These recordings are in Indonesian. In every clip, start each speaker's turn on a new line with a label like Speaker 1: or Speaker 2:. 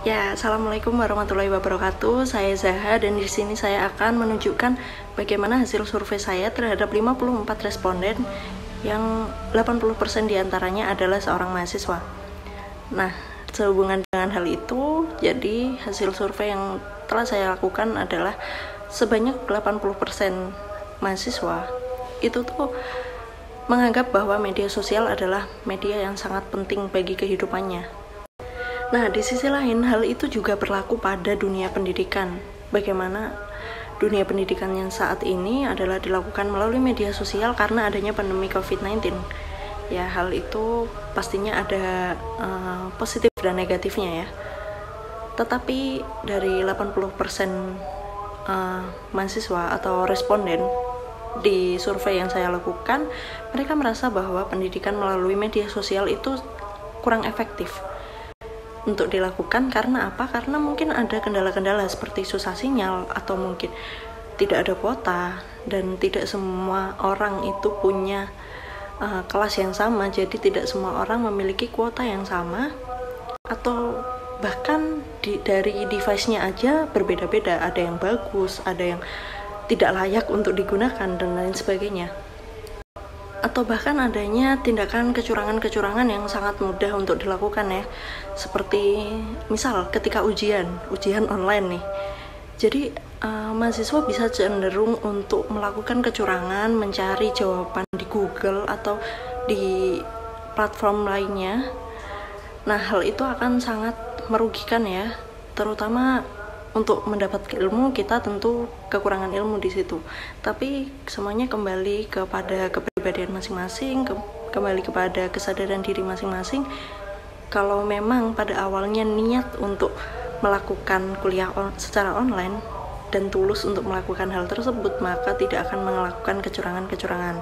Speaker 1: Ya, assalamualaikum warahmatullahi wabarakatuh. Saya Zaha dan di sini saya akan menunjukkan bagaimana hasil survei saya terhadap 54 responden yang 80% diantaranya adalah seorang mahasiswa. Nah, sehubungan dengan hal itu, jadi hasil survei yang telah saya lakukan adalah sebanyak 80% mahasiswa itu tuh menganggap bahwa media sosial adalah media yang sangat penting bagi kehidupannya. Nah, di sisi lain, hal itu juga berlaku pada dunia pendidikan. Bagaimana dunia pendidikan yang saat ini adalah dilakukan melalui media sosial karena adanya pandemi COVID-19. Ya, hal itu pastinya ada positif dan negatifnya ya. Tetapi dari 80% mahasiswa atau responden di survei yang saya lakukan, mereka merasa bahwa pendidikan melalui media sosial itu kurang efektif untuk dilakukan. Karena apa? Karena mungkin ada kendala-kendala seperti susah sinyal atau mungkin tidak ada kuota dan tidak semua orang itu punya kelas yang sama, jadi tidak semua orang memiliki kuota yang sama, atau bahkan dari device-nya aja berbeda-beda, ada yang bagus, ada yang tidak layak untuk digunakan dan lain sebagainya. Atau bahkan adanya tindakan kecurangan-kecurangan yang sangat mudah untuk dilakukan ya, seperti misal ketika ujian online nih, jadi mahasiswa bisa cenderung untuk melakukan kecurangan, mencari jawaban di Google atau di platform lainnya. Nah, hal itu akan sangat merugikan ya, terutama untuk mendapat ilmu. Kita tentu kekurangan ilmu di situ, tapi semuanya kembali kepada kepribadian masing-masing, kembali kepada kesadaran diri masing-masing. Kalau memang pada awalnya niat untuk melakukan kuliah secara online dan tulus untuk melakukan hal tersebut, maka tidak akan melakukan kecurangan-kecurangan.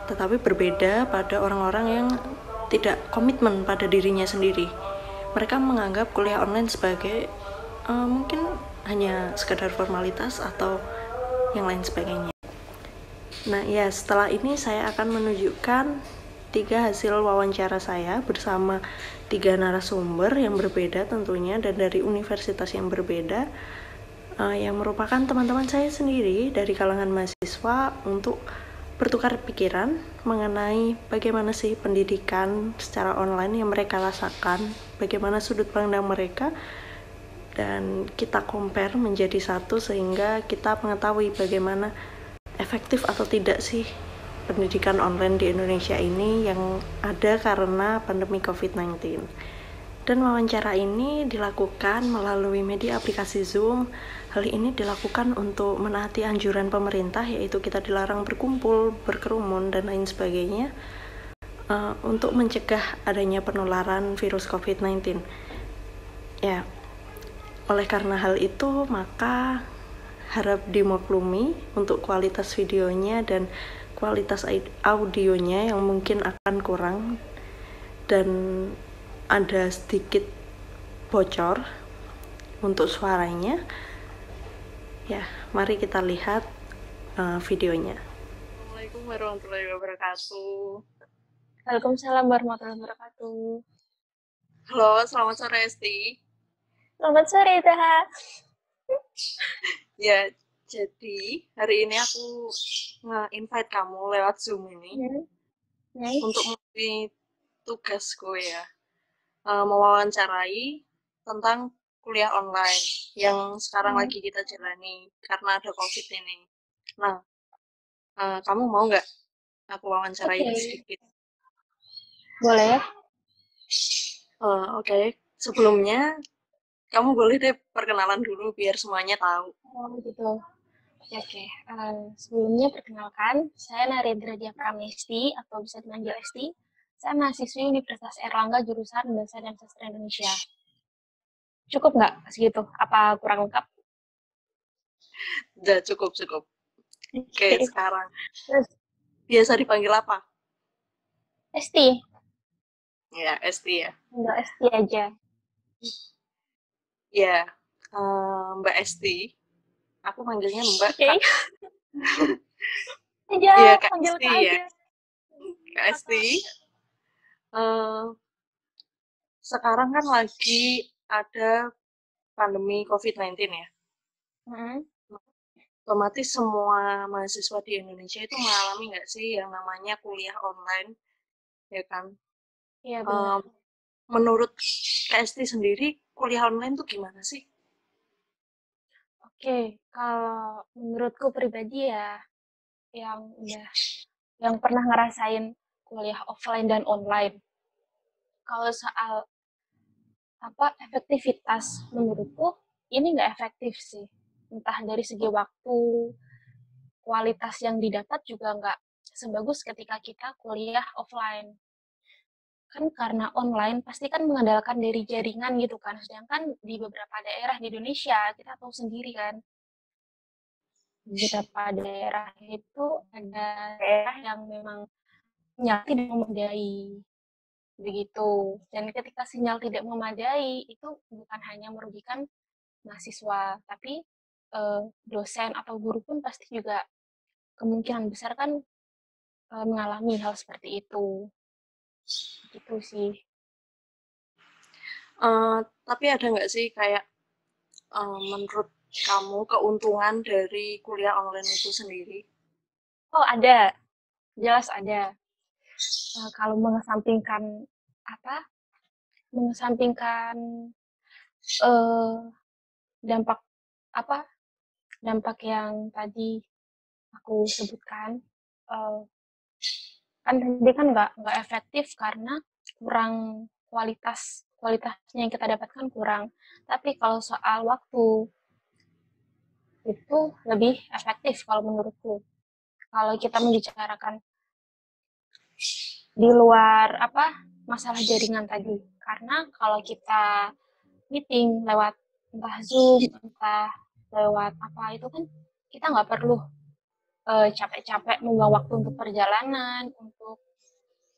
Speaker 1: Tetapi berbeda pada orang-orang yang tidak komitmen pada dirinya sendiri. Mereka menganggap kuliah online sebagai mungkin hanya sekadar formalitas atau yang lain sebagainya. Nah ya, setelah ini saya akan menunjukkan 3 hasil wawancara saya bersama 3 narasumber yang berbeda tentunya dan dari universitas yang berbeda, yang merupakan teman-teman saya sendiri dari kalangan mahasiswa, untuk bertukar pikiran mengenai bagaimana sih pendidikan secara online yang mereka rasakan, bagaimana sudut pandang mereka, dan kita compare menjadi satu sehingga kita mengetahui bagaimana efektif atau tidak sih pendidikan online di Indonesia ini yang ada karena pandemi COVID-19. Dan wawancara ini dilakukan melalui media aplikasi Zoom. Hal ini dilakukan untuk menaati anjuran pemerintah, yaitu kita dilarang berkumpul, berkerumun, dan lain sebagainya, untuk mencegah adanya penularan virus COVID-19. Ya, oleh karena hal itu, maka harap dimaklumi untuk kualitas videonya dan kualitas audionya yang mungkin akan kurang dan ada sedikit bocor untuk suaranya. Ya, mari kita lihat videonya.
Speaker 2: Assalamualaikum warahmatullahi wabarakatuh.
Speaker 3: Waalaikumsalam warahmatullahi wabarakatuh.
Speaker 2: Halo, selamat sore Esti.
Speaker 3: Selamat sore Zaha.
Speaker 2: Ya, jadi hari ini aku nge-invite kamu lewat Zoom ini untuk memenuhi tugasku ya, mewawancarai tentang kuliah online yang sekarang lagi kita jalani karena ada COVID ini. Nah, kamu mau nggak aku wawancarai sedikit?
Speaker 3: Boleh.
Speaker 2: Oke. Sebelumnya kamu boleh deh perkenalan dulu biar semuanya tahu.
Speaker 3: Oh gitu. Oke. Sebelumnya perkenalkan, saya Narendra Dia Pramesti atau bisa dipanggil Esti. Saya mahasiswi Universitas Erlangga jurusan Bahasa dan Sastra Indonesia. Cukup nggak segitu? Apa kurang lengkap?
Speaker 2: Udah cukup. Oke, sekarang.
Speaker 3: Terus,
Speaker 2: biasa dipanggil apa?
Speaker 3: Esti.
Speaker 2: Ya, Esti ya.
Speaker 3: Enggak, Esti aja.
Speaker 2: Ya, Mbak Esti. Aku manggilnya Mbak.
Speaker 3: Oke.
Speaker 2: Iya, Kak
Speaker 3: panggil
Speaker 2: Esti ya. Kak Esti. Sekarang kan lagi ada pandemi COVID-19 ya. Otomatis semua mahasiswa di Indonesia itu mengalami nggak sih yang namanya kuliah online, ya kan?
Speaker 3: Iya benar.
Speaker 2: Menurut KST sendiri, kuliah online tuh gimana sih?
Speaker 3: Oke, kalau menurutku pribadi ya, yang pernah ngerasain kuliah offline dan online. Kalau soal efektivitas, menurutku ini nggak efektif sih. Entah dari segi waktu, kualitas yang didapat juga nggak sebagus ketika kita kuliah offline. Kan karena online pasti kan mengandalkan dari jaringan gitu kan. Sedangkan di beberapa daerah di Indonesia, kita tahu sendiri kan, beberapa daerah itu ada daerah yang memang sinyal tidak memadai begitu. Dan ketika sinyal tidak memadai itu bukan hanya merugikan mahasiswa, tapi dosen atau guru pun pasti juga kemungkinan besar kan mengalami hal seperti itu. Gitu sih.
Speaker 2: Tapi ada nggak sih kayak menurut kamu keuntungan dari kuliah online itu sendiri?
Speaker 3: Oh ada, jelas ada. Kalau mengesampingkan dampak dampak yang tadi aku sebutkan, kan tadi kan nggak efektif karena kurang kualitasnya yang kita dapatkan kurang. Tapi kalau soal waktu itu lebih efektif kalau menurutku. Kalau kita membicarakan di luar masalah jaringan tadi, karena kalau kita meeting lewat entah Zoom, entah lewat apa itu kan kita nggak perlu capek-capek membuang waktu untuk perjalanan, untuk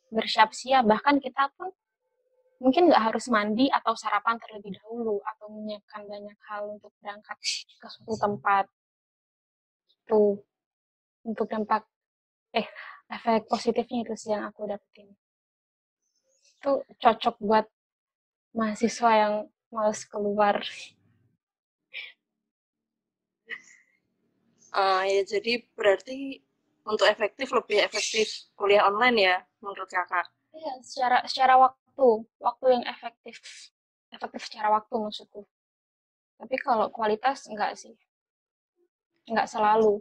Speaker 3: bersiap-siap, bahkan kita pun mungkin nggak harus mandi atau sarapan terlebih dahulu atau menyiapkan banyak hal untuk berangkat ke suatu tempat. Itu untuk efek positifnya itu sih yang aku dapetin. Itu cocok buat mahasiswa yang males keluar.
Speaker 2: Ya jadi berarti untuk lebih efektif kuliah online ya menurut kakak?
Speaker 3: Iya, secara waktu yang efektif secara waktu maksudku. Tapi kalau kualitas enggak sih, enggak selalu.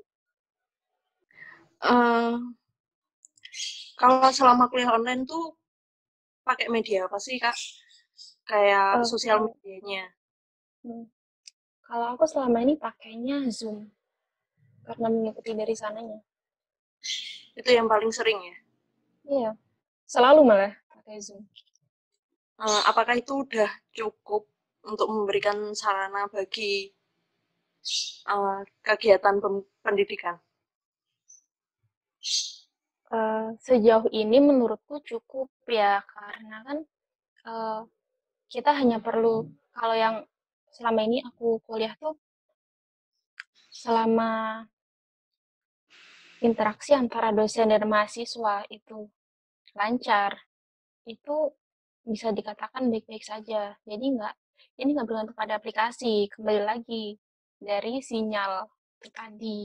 Speaker 2: Kalau selama kuliah online tuh pakai media apa sih kak? Kayak sosial medianya?
Speaker 3: Kalau aku selama ini pakainya Zoom karena mengikuti dari sananya.
Speaker 2: Itu yang paling sering ya?
Speaker 3: Iya, selalu malah pakai Zoom.
Speaker 2: Apakah itu udah cukup untuk memberikan sarana bagi kegiatan pendidikan?
Speaker 3: Sejauh ini menurutku cukup ya, karena kan kita hanya perlu, kalau yang selama ini aku kuliah tuh selama interaksi antara dosen dan mahasiswa itu lancar, itu bisa dikatakan baik-baik saja. Jadi ini nggak bergantung pada aplikasi, kembali lagi dari sinyal itu tadi.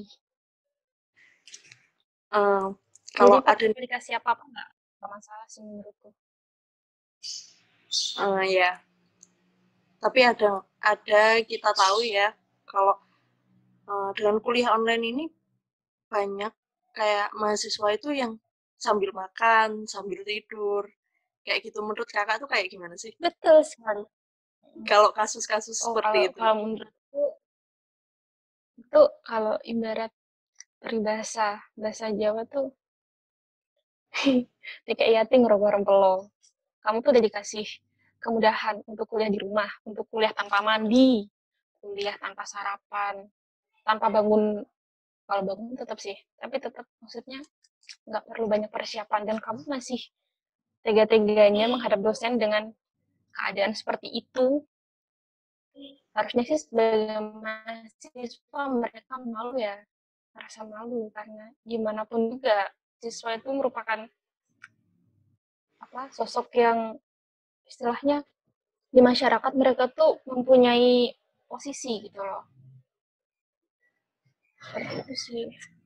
Speaker 2: Kalau
Speaker 3: Jadi
Speaker 2: ada
Speaker 3: aplikasi apa-apa nggak masalah sih menurutku.
Speaker 2: Ya, tapi ada kita tahu ya kalau dengan kuliah online ini banyak kayak mahasiswa itu yang sambil makan, sambil tidur, kayak gitu. Menurut kakak tuh kayak gimana sih?
Speaker 3: Betul sekali.
Speaker 2: Kalau kasus-kasus seperti itu?
Speaker 3: Kalau menurutku itu kalau ibarat bahasa Jawa tuh kayak yating ngerogok rempelo. Kamu tuh udah dikasih kemudahan untuk kuliah di rumah, untuk kuliah tanpa mandi, kuliah tanpa sarapan, tanpa bangun. Kalau bangun tetap sih, tapi tetap maksudnya nggak perlu banyak persiapan dan kamu masih tega-teganya menghadap dosen dengan keadaan seperti itu. Harusnya sih sebagai mahasiswa mereka malu ya, merasa malu karena gimana pun juga siswa itu merupakan sosok yang istilahnya di masyarakat mereka tuh mempunyai posisi gitu loh. Seperti itu sih.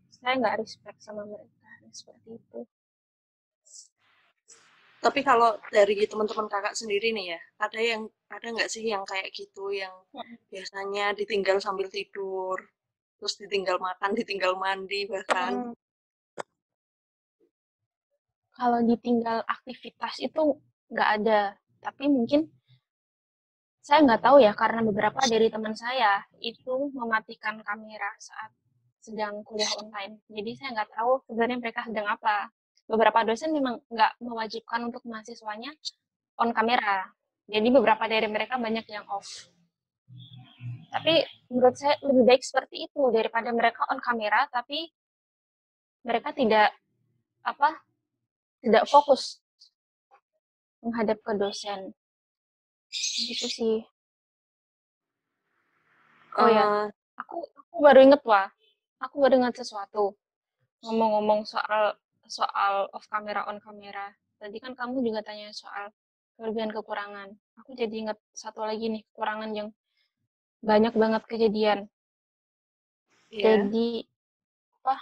Speaker 3: Saya nggak respect sama mereka seperti itu.
Speaker 2: Tapi kalau dari teman-teman kakak sendiri nih ya, ada nggak sih yang kayak gitu yang biasanya ditinggal sambil tidur, terus ditinggal makan, ditinggal mandi bahkan?
Speaker 3: Kalau ditinggal aktivitas itu nggak ada, tapi mungkin saya nggak tahu ya karena beberapa dari teman saya itu mematikan kamera saat sedang kuliah online. Jadi saya nggak tahu sebenarnya mereka sedang apa. Beberapa dosen memang nggak mewajibkan untuk mahasiswanya on kamera. Jadi beberapa dari mereka banyak yang off. Tapi menurut saya lebih baik seperti itu daripada mereka on kamera tapi mereka apa tidak fokus menghadap ke dosen. Gitu sih. Oh ya,
Speaker 2: Eh,
Speaker 3: aku baru inget wah. Aku baru inget sesuatu. Ngomong-ngomong soal off camera on camera. Tadi kan kamu juga tanya soal kelebihan kekurangan. Aku jadi inget satu lagi nih kekurangan yang banyak banget kejadian.
Speaker 2: ya.
Speaker 3: Jadi apa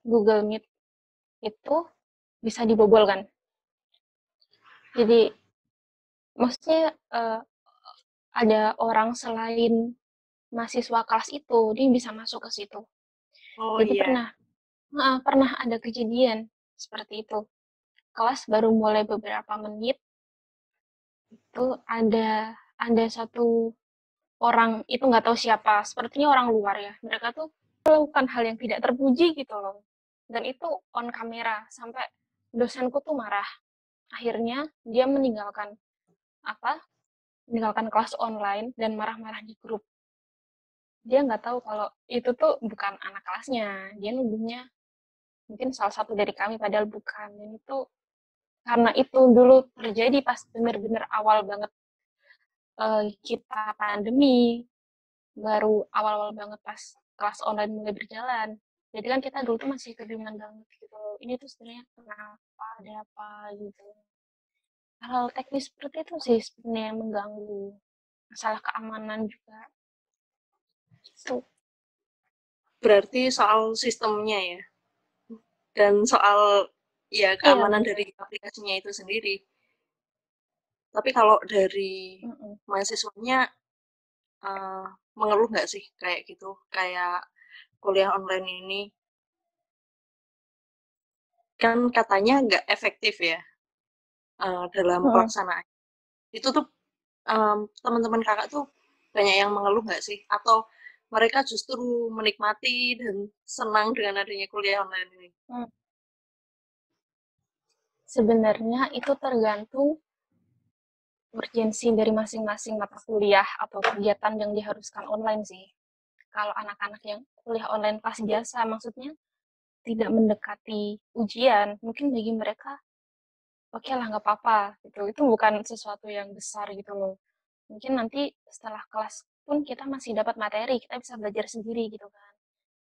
Speaker 3: Google Meet itu bisa dibobol kan. Jadi maksudnya ada orang selain mahasiswa kelas itu dia bisa masuk ke situ.
Speaker 2: Oh
Speaker 3: Jadi
Speaker 2: iya.
Speaker 3: pernah ada kejadian seperti itu. Kelas baru mulai beberapa menit itu ada satu orang itu nggak tahu siapa, sepertinya orang luar ya. Mereka tuh melakukan hal yang tidak terpuji gitu loh. Dan itu on kamera sampai dosenku tuh marah. Akhirnya dia apa? Meninggalkan kelas online dan marah-marah di grup. Dia nggak tahu kalau itu tuh bukan anak kelasnya. Dia nuduhnya mungkin salah satu dari kami padahal bukan. Dan itu karena itu dulu terjadi pas bener-bener awal banget kita pandemi, baru awal-awal banget pas kelas online mulai berjalan. Jadi kan kita dulu tuh masih kebingungan banget gitu. Ini tuh sebenarnya kenapa, ada apa gitu. Hal teknis seperti itu sih sebenarnya yang mengganggu. Masalah keamanan juga. Itu.
Speaker 2: Berarti soal sistemnya ya, dan soal ya
Speaker 3: Iya
Speaker 2: keamanan
Speaker 3: benar.
Speaker 2: dari aplikasinya itu sendiri. Tapi kalau dari
Speaker 3: Mm-mm.
Speaker 2: mahasiswanya eh, mengeluh nggak sih kayak gitu, kayak kuliah online ini kan katanya nggak efektif ya dalam
Speaker 3: Mm-mm.
Speaker 2: pelaksanaan. Itu tuh teman-teman kakak tuh banyak yang mengeluh nggak sih? Atau mereka justru menikmati dan senang dengan adanya kuliah online ini?
Speaker 3: Mm. Sebenarnya itu tergantung urgensi dari masing-masing mata kuliah atau kegiatan yang diharuskan online sih. Kalau anak-anak yang kuliah online kelas biasa, maksudnya tidak mendekati ujian, mungkin bagi mereka oke lah nggak apa-apa gitu. Itu bukan sesuatu yang besar gitu loh. Mungkin nanti setelah kelas pun kita masih dapat materi, kita bisa belajar sendiri gitu kan.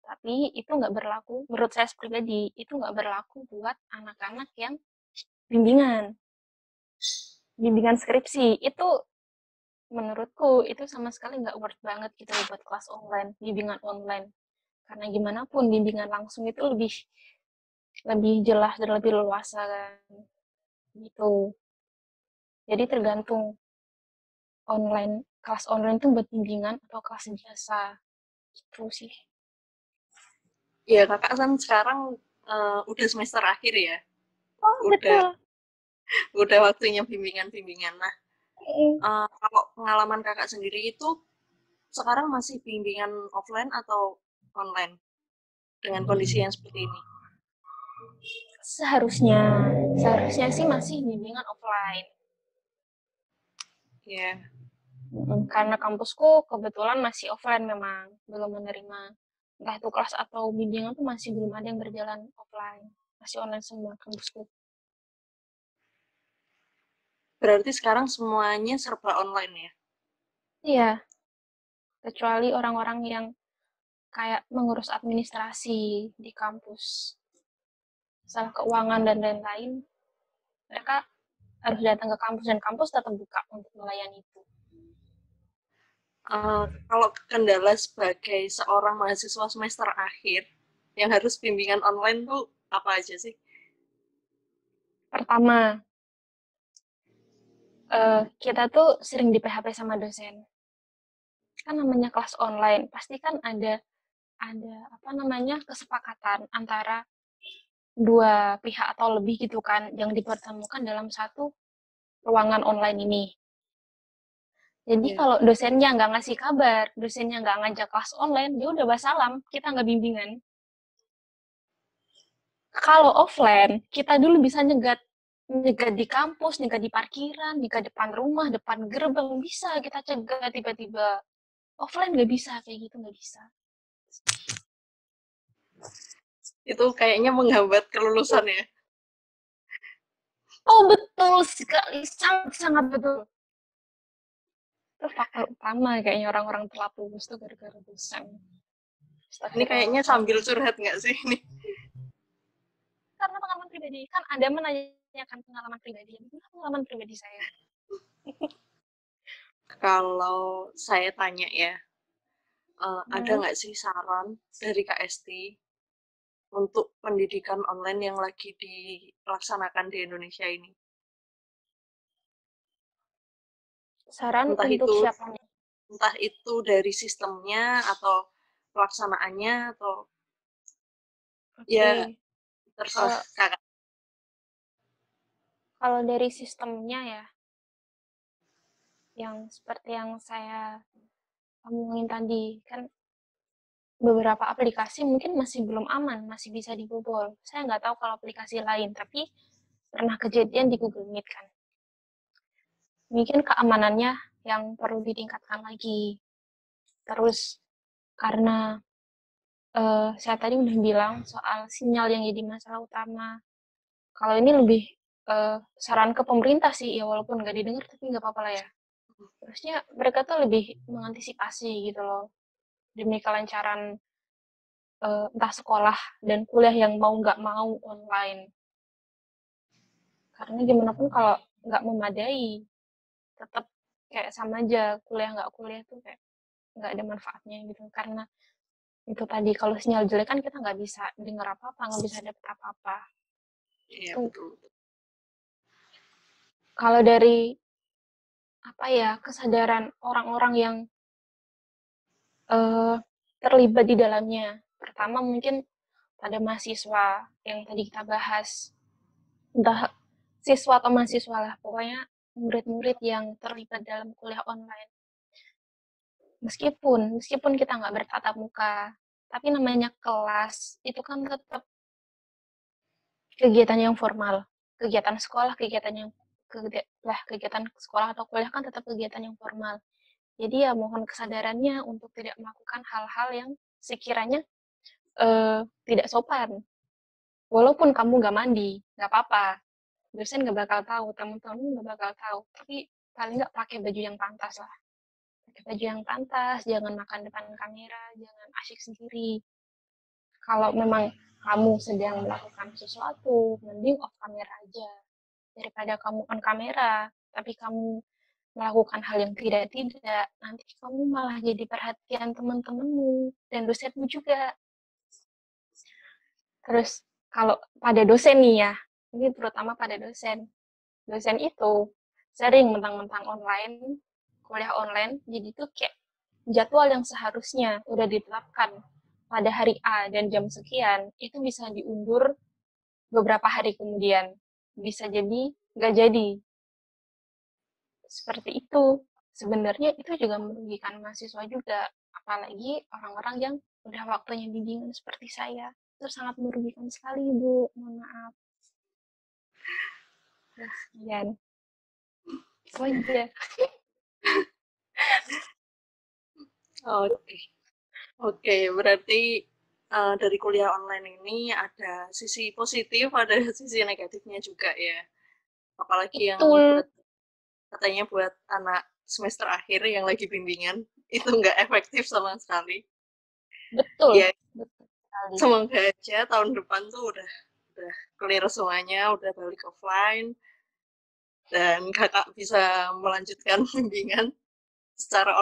Speaker 3: Tapi itu nggak berlaku, menurut saya pribadi, itu nggak berlaku buat anak-anak yang bimbingan, bimbingan skripsi. Itu menurutku itu sama sekali nggak worth banget gitu loh buat kelas online, bimbingan online. Karena gimana pun bimbingan langsung itu lebih lebih jelas dan lebih leluasa kan gitu. Jadi tergantung kelas online itu buat bimbingan atau kelas biasa gitu sih.
Speaker 2: Ya kakak kan sekarang udah semester akhir ya,
Speaker 3: Oh
Speaker 2: udah
Speaker 3: betul.
Speaker 2: udah waktunya bimbingan-bimbingan. Nah, kalau pengalaman kakak sendiri itu sekarang masih bimbingan offline atau online dengan kondisi yang seperti ini?
Speaker 3: Seharusnya, seharusnya sih masih bimbingan offline.
Speaker 2: Ya,
Speaker 3: Karena kampusku kebetulan masih offline memang, belum menerima. Entah itu kelas atau bimbingan tuh masih belum ada yang berjalan offline. Masih online semua kampusku.
Speaker 2: berarti sekarang semuanya serba online ya?
Speaker 3: Iya, kecuali orang-orang yang kayak mengurus administrasi di kampus, masalah keuangan dan lain-lain, mereka harus datang ke kampus dan kampus tetap buka untuk melayani itu.
Speaker 2: Kalau kendala sebagai seorang mahasiswa semester akhir yang harus bimbingan online tuh apa aja sih?
Speaker 3: Pertama, kita tuh sering di PHP sama dosen. Kan namanya kelas online, pasti kan ada apa namanya kesepakatan antara dua pihak atau lebih gitu kan yang dipertemukan dalam satu ruangan online ini. Jadi
Speaker 2: Iya.
Speaker 3: kalau dosennya nggak ngasih kabar, dosennya nggak ngajak kelas online, dia udah wassalam, kita nggak bimbingan. Kalau offline, kita dulu bisa nyegat nyegat di kampus, nyegat di parkiran, nyegat depan rumah, depan gerbang, bisa kita cegat tiba-tiba. Offline nggak bisa, kayak gitu nggak bisa.
Speaker 2: Itu kayaknya menghambat kelulusan ya.
Speaker 3: Oh betul sekali, sangat-sangat betul. Itu faktor utama kayaknya orang-orang telat lulus tuh gara-gara dosen.
Speaker 2: Ini kayaknya sambil
Speaker 3: Astagfirullahaladzim.
Speaker 2: curhat nggak sih ini?
Speaker 3: Karena pengalaman pribadi, kan Anda menanyakan pengalaman pribadi, ini pengalaman pribadi saya.
Speaker 2: Kalau saya tanya ya, ada nggak sih saran dari KST untuk pendidikan online yang lagi dilaksanakan di Indonesia ini?
Speaker 3: Saran
Speaker 2: Entah
Speaker 3: untuk
Speaker 2: itu
Speaker 3: siapa nih?
Speaker 2: entah itu dari sistemnya atau pelaksanaannya atau ya
Speaker 3: Oke,
Speaker 2: terserah
Speaker 3: kalau
Speaker 2: kakak.
Speaker 3: kalau dari sistemnya ya, yang seperti yang saya omongin tadi, kan beberapa aplikasi mungkin masih belum aman, masih bisa dibobol. Saya nggak tahu kalau aplikasi lain, tapi pernah kejadian di Google Meet kan. Mungkin keamanannya yang perlu ditingkatkan lagi. Terus karena saya tadi udah bilang soal sinyal yang jadi masalah utama. Kalau ini lebih saran ke pemerintah sih, ya walaupun nggak didengar tapi nggak apa-apa lah ya. Terusnya mereka tuh lebih mengantisipasi gitu loh demi kelancaran entah sekolah dan kuliah yang mau nggak mau online. Karena gimana pun kalau nggak memadai, tetap kayak sama aja kuliah nggak kuliah tuh kayak nggak ada manfaatnya gitu. Karena itu tadi kalau sinyal jelek kan kita nggak bisa dengar apa-apa, nggak bisa dapet apa-apa.
Speaker 2: Iya
Speaker 3: Itu
Speaker 2: betul.
Speaker 3: kalau dari apa ya kesadaran orang-orang yang terlibat di dalamnya. Pertama mungkin pada mahasiswa yang tadi kita bahas, entah siswa atau mahasiswa lah, pokoknya murid-murid yang terlibat dalam kuliah online. Meskipun kita nggak bertatap muka, tapi namanya kelas itu kan tetap kegiatan yang formal. Kegiatan sekolah, kegiatan sekolah atau kuliah kan tetap kegiatan yang formal. Jadi ya mohon kesadarannya untuk tidak melakukan hal-hal yang sekiranya tidak sopan. Walaupun kamu nggak mandi, nggak apa-apa. Dosen nggak bakal tahu, teman-teman nggak bakal tahu. Tapi paling nggak pakai baju yang pantas lah. Pakai baju yang pantas, jangan makan depan kamera, jangan asyik sendiri. Kalau memang kamu sedang melakukan sesuatu, mending off kamera aja. Daripada kamu on kamera, tapi kamu melakukan hal yang tidak-tidak, nanti kamu malah jadi perhatian teman-temanmu dan dosenmu juga. Terus kalau pada dosen nih ya, ini terutama pada dosen. Dosen itu sering mentang-mentang online, kuliah online, jadi tuh kayak jadwal yang seharusnya udah ditetapkan pada hari A dan jam sekian, itu bisa diundur beberapa hari kemudian. Bisa jadi nggak jadi. Seperti itu. Sebenarnya itu juga merugikan mahasiswa juga. Apalagi orang-orang yang udah waktunya bimbingan seperti saya. Itu sangat merugikan sekali, Bu. Mohon maaf. Ya, sekian. Itu aja.
Speaker 2: Oke, oke. Berarti dari kuliah online ini ada sisi positif, ada sisi negatifnya juga ya. Apalagi yang
Speaker 3: Betul.
Speaker 2: katanya buat anak semester akhir yang lagi bimbingan itu nggak efektif sama sekali.
Speaker 3: Betul.
Speaker 2: Ya,
Speaker 3: Betul sekali.
Speaker 2: semoga aja tahun depan tuh udah clear semuanya, udah balik offline dan kakak bisa melanjutkan bimbingan. secara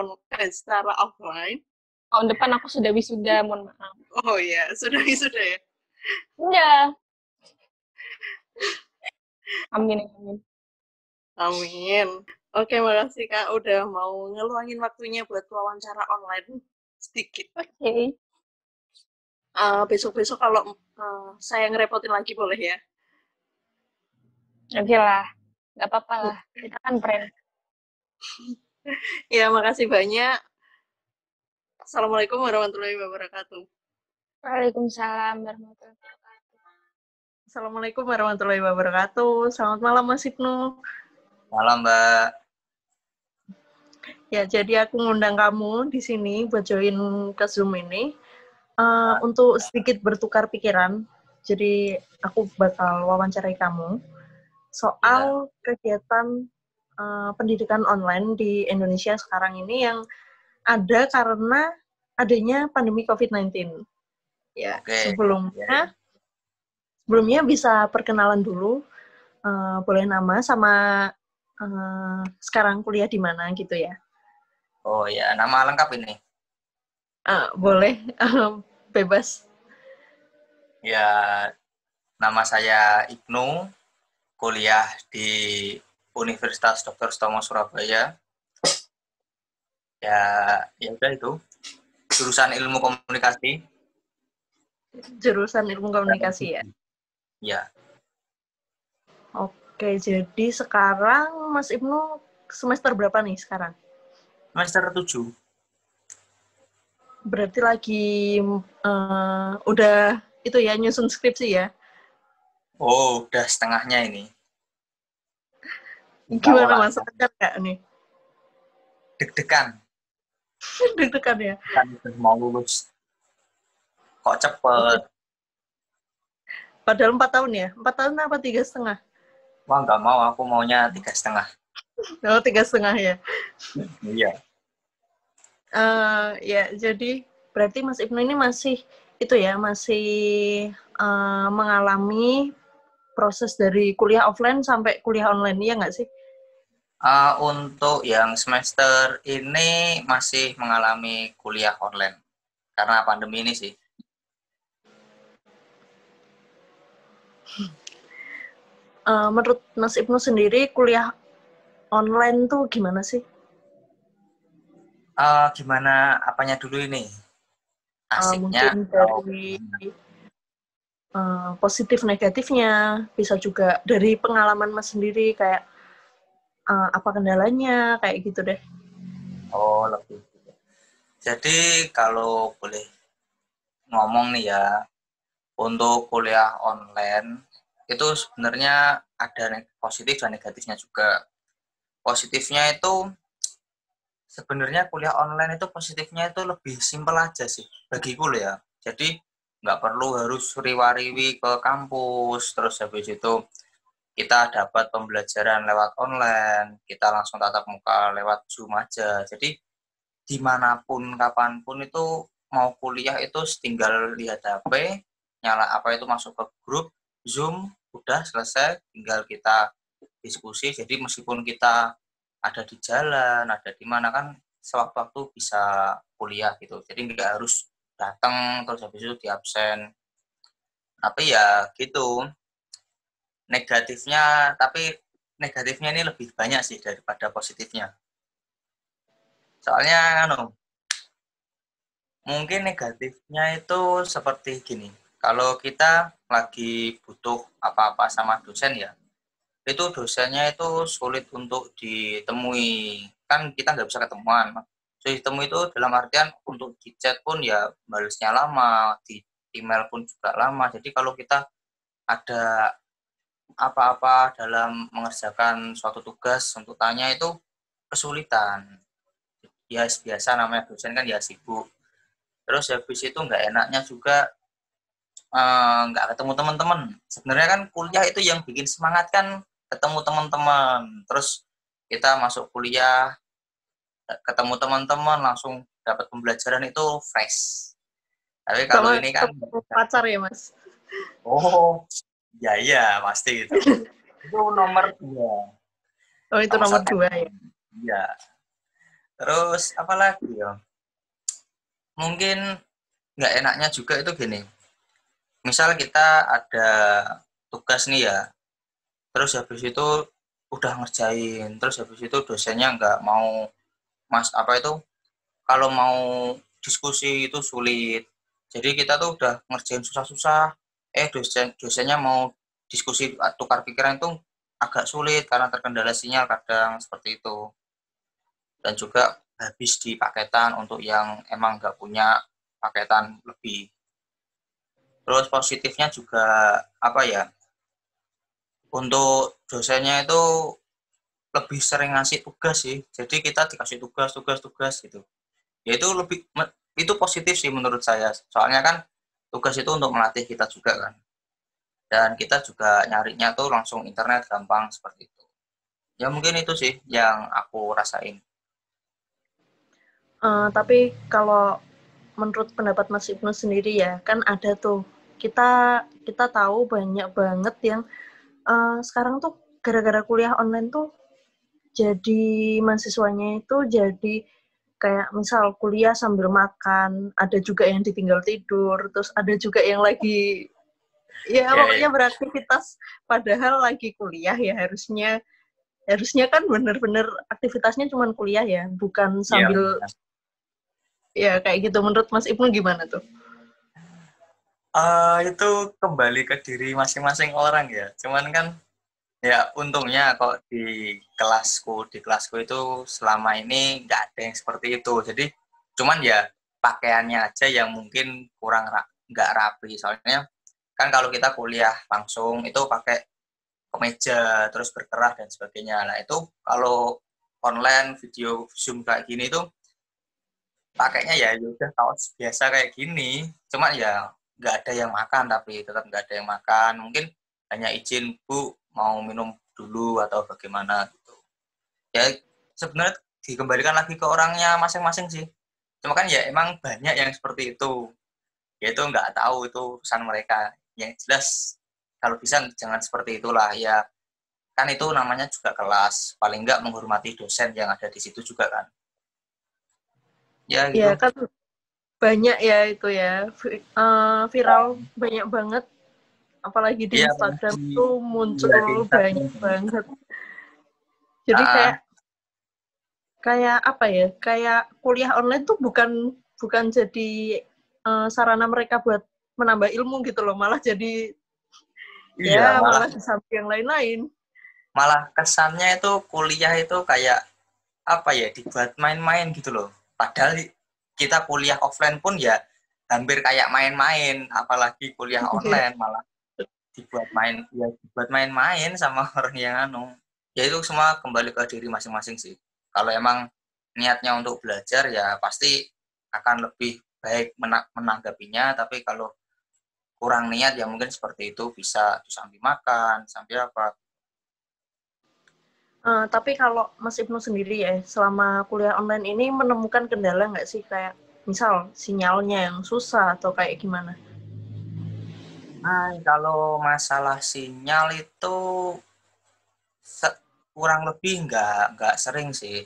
Speaker 2: offline.
Speaker 3: Tahun depan aku sudah wisuda, mohon maaf.
Speaker 2: Oh iya, sudah ya.
Speaker 3: Iya. Amin.
Speaker 2: Amin. Oke, makasih Kak udah mau ngeluangin waktunya buat wawancara online sedikit.
Speaker 3: Oke.
Speaker 2: Besok-besok kalau saya ngerepotin lagi boleh ya?
Speaker 3: Oke lah. Nggak apa-apa lah. Kita kan friend.
Speaker 2: Ya, makasih banyak. Assalamualaikum warahmatullahi wabarakatuh.
Speaker 3: Waalaikumsalam warahmatullahi wabarakatuh.
Speaker 2: Assalamualaikum warahmatullahi wabarakatuh. Selamat malam Mas Ibnu.
Speaker 4: Malam Mbak.
Speaker 2: Ya, jadi aku ngundang kamu di sini buat join ke Zoom ini untuk sedikit bertukar pikiran. Jadi aku bakal wawancarai kamu soal kegiatan pendidikan online di Indonesia sekarang ini yang ada karena adanya pandemi COVID-19. Ya, sebelumnya bisa perkenalan dulu, boleh nama sama sekarang kuliah di mana gitu ya.
Speaker 4: Oh ya, nama lengkap ini?
Speaker 2: Boleh, bebas.
Speaker 4: Ya, nama saya Ibnu, kuliah di Universitas Dr. Sutomo Surabaya. Ya udah itu. Jurusan Ilmu Komunikasi.
Speaker 2: Jurusan Ilmu Komunikasi ya?
Speaker 4: Ya.
Speaker 2: Oke, jadi sekarang Mas Ibnu semester berapa nih sekarang?
Speaker 4: Semester 7.
Speaker 2: Berarti lagi udah itu ya, nyusun skripsi ya?
Speaker 4: Oh, udah setengahnya ini.
Speaker 2: Gimana Mas? Lancar nggak nih?
Speaker 4: Deg-degan.
Speaker 2: Deg-degan ya?
Speaker 4: Kan mau lulus. Kok cepet?
Speaker 2: Padahal 4 tahun ya? 4 tahun apa 3,5?
Speaker 4: Wah, nggak mau. Aku maunya 3,5.
Speaker 2: Oh, 3,5 ya?
Speaker 4: Iya.
Speaker 2: Ya, jadi berarti Mas Ibnu ini masih itu ya, masih mengalami proses dari kuliah offline sampai kuliah online, iya nggak sih?
Speaker 4: Untuk yang semester ini masih mengalami kuliah online karena pandemi ini sih.
Speaker 2: Menurut Mas Ibnu sendiri kuliah online tuh gimana sih?
Speaker 4: Gimana apanya dulu ini? Asiknya?
Speaker 2: Mungkin dari positif negatifnya, bisa juga dari pengalaman Mas sendiri kayak apa kendalanya, kayak gitu deh.
Speaker 4: Oh, lebih. Jadi kalau boleh ngomong nih ya, untuk kuliah online itu sebenarnya ada positif dan negatifnya juga. Positifnya itu sebenarnya kuliah online itu positifnya itu lebih simpel aja sih bagiku loh ya. Jadi nggak perlu harus riwa-riwi ke kampus, terus habis itu kita dapat pembelajaran lewat online, kita langsung tatap muka lewat Zoom aja. Jadi dimanapun, kapanpun itu mau kuliah itu tinggal lihat HP, nyala apa itu masuk ke grup, Zoom, udah selesai, tinggal kita diskusi. Jadi meskipun kita ada di jalan, ada di mana kan sewaktu-waktu bisa kuliah gitu. Jadi nggak harus datang terus habis itu di absen. Tapi ya gitu. Tapi negatifnya ini lebih banyak sih daripada positifnya. Soalnya mungkin negatifnya itu seperti gini. Kalau kita lagi butuh apa-apa sama dosen ya, itu dosennya itu sulit untuk ditemui. Kan kita nggak bisa ketemuan. Sulit ditemui itu dalam artian untuk di chat pun ya balesnya lama, di email pun juga lama. Jadi kalau kita ada apa-apa dalam mengerjakan suatu tugas untuk tanya itu kesulitan. Ya biasa namanya dosen kan ya sibuk. Terus habis itu nggak enaknya juga nggak ketemu teman-teman. Sebenarnya kan kuliah itu yang bikin semangat kan ketemu teman-teman. Terus kita masuk kuliah, ketemu teman-teman, langsung dapat pembelajaran itu fresh. Tapi kalau ini kan
Speaker 2: pacar ya Mas?
Speaker 4: Oh, iya pasti itu. Itu nomor 2.
Speaker 2: Oh, itu nomor 2 ya?
Speaker 4: Iya. Terus apa lagi ya? Mungkin nggak enaknya juga itu gini. Misal kita ada tugas nih ya, terus habis itu udah ngerjain, terus habis itu dosennya nggak mau apa itu, kalau mau diskusi itu sulit. Jadi kita tuh udah ngerjain susah-susah, dosennya mau diskusi tukar pikiran itu agak sulit karena terkendala sinyal kadang seperti itu. Dan juga habis di paketan untuk yang emang nggak punya paketan lebih. Terus positifnya juga apa ya? Untuk dosennya itu lebih sering ngasih tugas sih. Jadi kita dikasih tugas gitu. Ya itu itu positif sih menurut saya. Soalnya kan tugas itu untuk melatih kita juga kan. Dan kita juga nyarinya tuh langsung internet gampang seperti itu. Ya mungkin itu sih yang aku rasain.
Speaker 2: Tapi kalau menurut pendapat Mas Ibnu sendiri ya, kan ada tuh kita tahu banyak banget yang sekarang tuh gara-gara kuliah online tuh jadi mahasiswanya itu jadi kayak misal kuliah sambil makan, ada juga yang ditinggal tidur, terus ada juga yang lagi pokoknya beraktivitas padahal lagi kuliah ya, harusnya kan bener-bener aktivitasnya cuma kuliah ya, bukan sambil ya kayak gitu. Menurut Mas Ibnu gimana tuh?
Speaker 4: Itu kembali ke diri masing-masing orang ya. Cuman kan ya untungnya kok di kelasku itu selama ini nggak ada yang seperti itu. Jadi cuman ya pakaiannya aja yang mungkin kurang nggak rapi. Soalnya kan kalau kita kuliah langsung itu pakai kemeja terus berkerah dan sebagainya. Nah itu kalau online video Zoom kayak gini tuh pakainya ya udah kaos biasa kayak gini. Cuma ya nggak ada yang makan, tapi tetap nggak ada yang makan. Mungkin hanya izin, Bu, mau minum dulu atau bagaimana gitu. Ya sebenarnya dikembalikan lagi ke orangnya masing-masing sih. Cuma kan ya emang banyak yang seperti itu. Ya itu nggak tahu itu urusan mereka. Yang jelas kalau bisa jangan seperti itulah ya. Kan itu namanya juga kelas. Paling nggak menghormati dosen yang ada di situ juga kan. Ya gitu.
Speaker 2: Ya kan banyak ya itu ya, viral banyak banget, apalagi di Instagram tuh muncul banyak banget. Jadi kayak apa ya, kayak kuliah online tuh bukan jadi sarana mereka buat menambah ilmu gitu loh, malah jadi malah di samping yang lain-lain.
Speaker 4: Malah kesannya itu kuliah itu kayak apa ya, dibuat main-main gitu loh. Padahal kita kuliah offline pun ya hampir kayak main-main, apalagi kuliah online malah dibuat main-main sama orang yang ya itu semua kembali ke diri masing-masing sih. Kalau emang niatnya untuk belajar ya pasti akan lebih baik menanggapinya, tapi kalau kurang niat ya mungkin seperti itu, bisa sambil makan, sambil apa.
Speaker 2: Tapi kalau Mas Ibnu sendiri ya, selama kuliah online ini menemukan kendala nggak sih? Kayak misal sinyalnya yang susah atau kayak gimana?
Speaker 4: Kalau masalah sinyal itu kurang lebih nggak sering sih.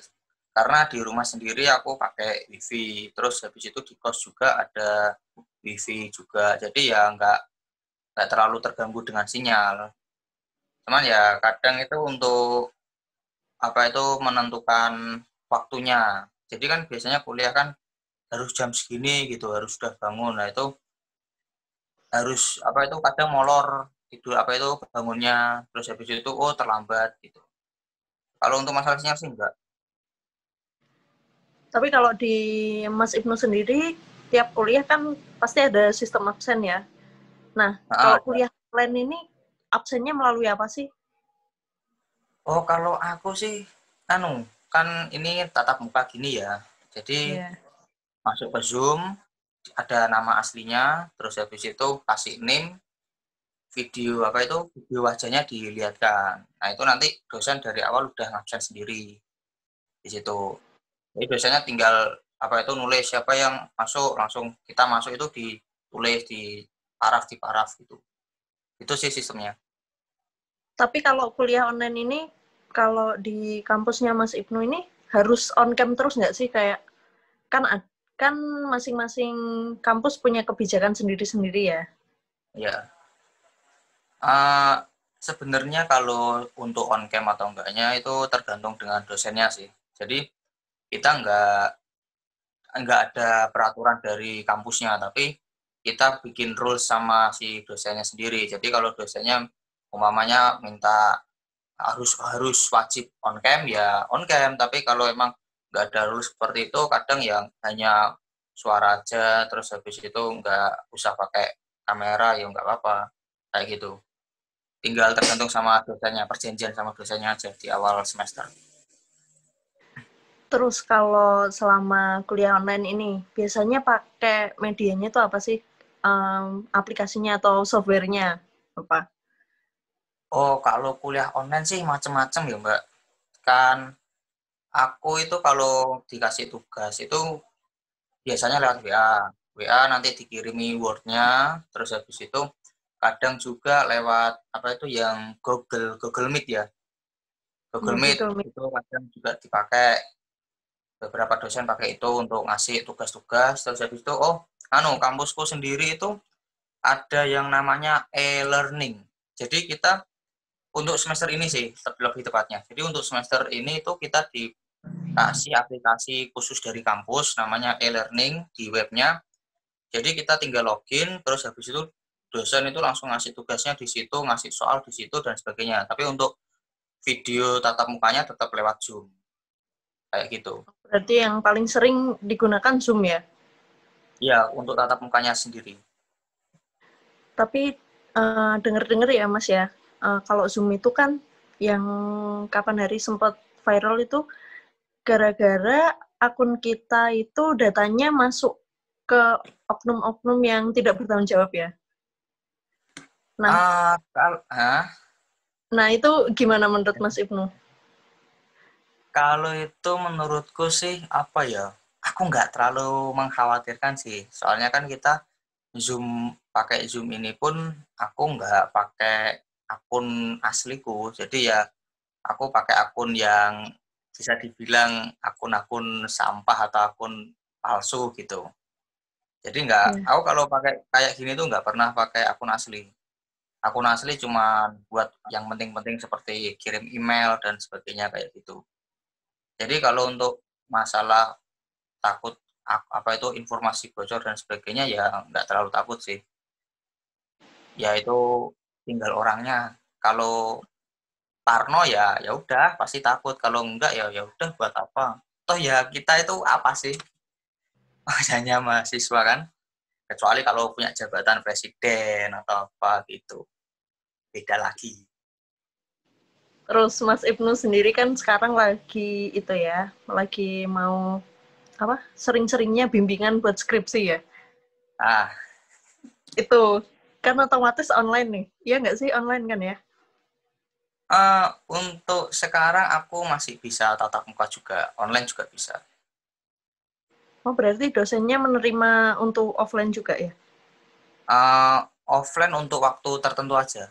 Speaker 4: Karena di rumah sendiri aku pakai wifi, terus habis itu di kos juga ada wifi juga. Jadi ya nggak terlalu terganggu dengan sinyal. Cuman ya kadang itu untuk apa itu menentukan waktunya. Jadi kan biasanya kuliah kan harus jam segini gitu, harus sudah bangun. Nah itu harus apa itu kadang molor tidur apa itu bangunnya, terus habis itu terlambat gitu. Kalau untuk masalah sinyal sih enggak.
Speaker 2: Tapi kalau di Mas Ibnu sendiri, tiap kuliah kan pasti ada sistem absen ya. Nah, kalau kuliah online ini absennya melalui apa sih?
Speaker 4: Kalau aku sih kan ini tatap muka gini ya. Jadi masuk ke Zoom, ada nama aslinya, terus habis itu kasih name, video video wajahnya dilihatkan. Nah itu nanti dosen dari awal udah ngabsen sendiri di situ. Jadi biasanya tinggal nulis siapa yang masuk, langsung kita masuk itu ditulis di paraf gitu. Itu sih sistemnya.
Speaker 2: Tapi kalau kuliah online ini, kalau di kampusnya Mas Ibnu ini harus on cam terus nggak sih? Kayak kan masing-masing kampus punya kebijakan sendiri-sendiri ya.
Speaker 4: Ya, sebenarnya kalau untuk on cam atau enggaknya itu tergantung dengan dosennya sih. Jadi kita nggak ada peraturan dari kampusnya, tapi kita bikin rules sama si dosennya sendiri. Jadi kalau dosennya umpamanya minta harus wajib on cam ya on cam, tapi kalau emang nggak ada rules seperti itu, kadang yang hanya suara aja, terus habis itu nggak usah pakai kamera ya nggak apa-apa kayak gitu. Tinggal tergantung sama dosennya, perjanjian sama dosennya aja di awal semester.
Speaker 2: Terus kalau selama kuliah online ini, biasanya pakai medianya itu apa sih? Aplikasinya atau softwarenya apa?
Speaker 4: Oh, kalau kuliah online sih macem-macem ya Mbak. Kan aku itu kalau dikasih tugas itu biasanya lewat WA. WA nanti dikirimi Word-nya, terus habis itu kadang juga lewat apa itu yang Google Meet ya. Google Meet
Speaker 2: Google Meet.
Speaker 4: itu kadang juga dipakai, beberapa dosen pakai itu untuk ngasih tugas-tugas. Terus habis itu kampusku sendiri itu ada yang namanya e-learning. Jadi kita untuk semester ini sih lebih tepatnya. Jadi untuk semester ini itu kita dikasih aplikasi khusus dari kampus namanya e-learning di webnya. Jadi kita tinggal login, terus habis itu dosen itu langsung ngasih tugasnya di situ, ngasih soal di situ dan sebagainya. Tapi untuk video tatap mukanya tetap lewat Zoom. Kayak gitu.
Speaker 2: Berarti yang paling sering digunakan Zoom ya?
Speaker 4: Ya, untuk tatap mukanya sendiri.
Speaker 2: Tapi dengar-dengar ya Mas ya, kalau Zoom itu kan yang kapan hari sempat viral itu gara-gara akun kita itu datanya masuk ke oknum-oknum yang tidak bertanggung jawab ya. Nah itu gimana menurut Mas Ibnu?
Speaker 4: Kalau itu menurutku sih apa ya? Aku nggak terlalu mengkhawatirkan sih. Soalnya kan kita pakai Zoom ini pun aku nggak pakai akun asliku. Jadi ya aku pakai akun yang bisa dibilang akun-akun sampah atau akun palsu gitu. Jadi aku kalau pakai kayak gini tuh nggak pernah pakai akun asli. Akun asli cuma buat yang penting-penting seperti kirim email dan sebagainya kayak gitu. Jadi kalau untuk masalah takut apa itu informasi bocor dan sebagainya ya nggak terlalu takut sih. Ya itu tinggal orangnya. Kalau parno ya udah pasti takut. Kalau enggak ya udah buat apa? Toh ya kita itu apa sih? Hanya mahasiswa kan. Kecuali kalau punya jabatan presiden atau apa gitu. Beda lagi.
Speaker 2: Terus Mas Ibnu sendiri kan sekarang lagi itu ya, lagi mau apa? Sering-seringnya bimbingan buat skripsi ya. Itu kan otomatis online nih. Iya nggak sih online kan ya?
Speaker 4: Untuk sekarang aku masih bisa tatap muka juga, online juga bisa.
Speaker 2: Oh berarti dosennya menerima untuk offline juga ya?
Speaker 4: Offline untuk waktu tertentu aja.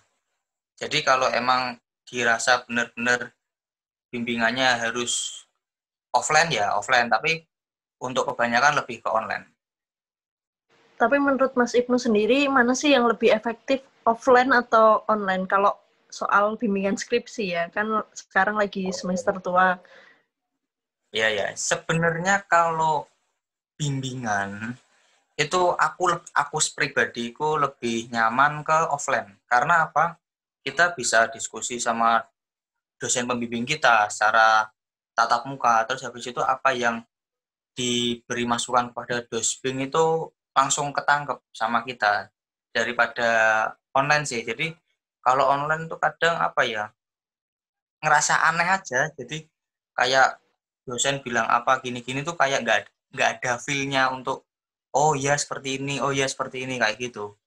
Speaker 4: Jadi kalau emang dirasa benar-benar bimbingannya harus offline ya offline, tapi untuk kebanyakan lebih ke online.
Speaker 2: Tapi menurut Mas Ibnu sendiri, mana sih yang lebih efektif, offline atau online? Kalau soal bimbingan skripsi ya, kan sekarang lagi semester tua.
Speaker 4: Ya. Sebenarnya kalau bimbingan, itu aku pribadiku lebih nyaman ke offline. Karena apa? Kita bisa diskusi sama dosen pembimbing kita secara tatap muka, terus habis itu apa yang diberi masukan kepada dosbing itu langsung ketangkep sama kita daripada online sih. Jadi kalau online tuh kadang apa ya, ngerasa aneh aja. Jadi kayak dosen bilang apa gini-gini tuh kayak nggak ada feel-nya untuk oh ya seperti ini, oh ya seperti ini kayak gitu.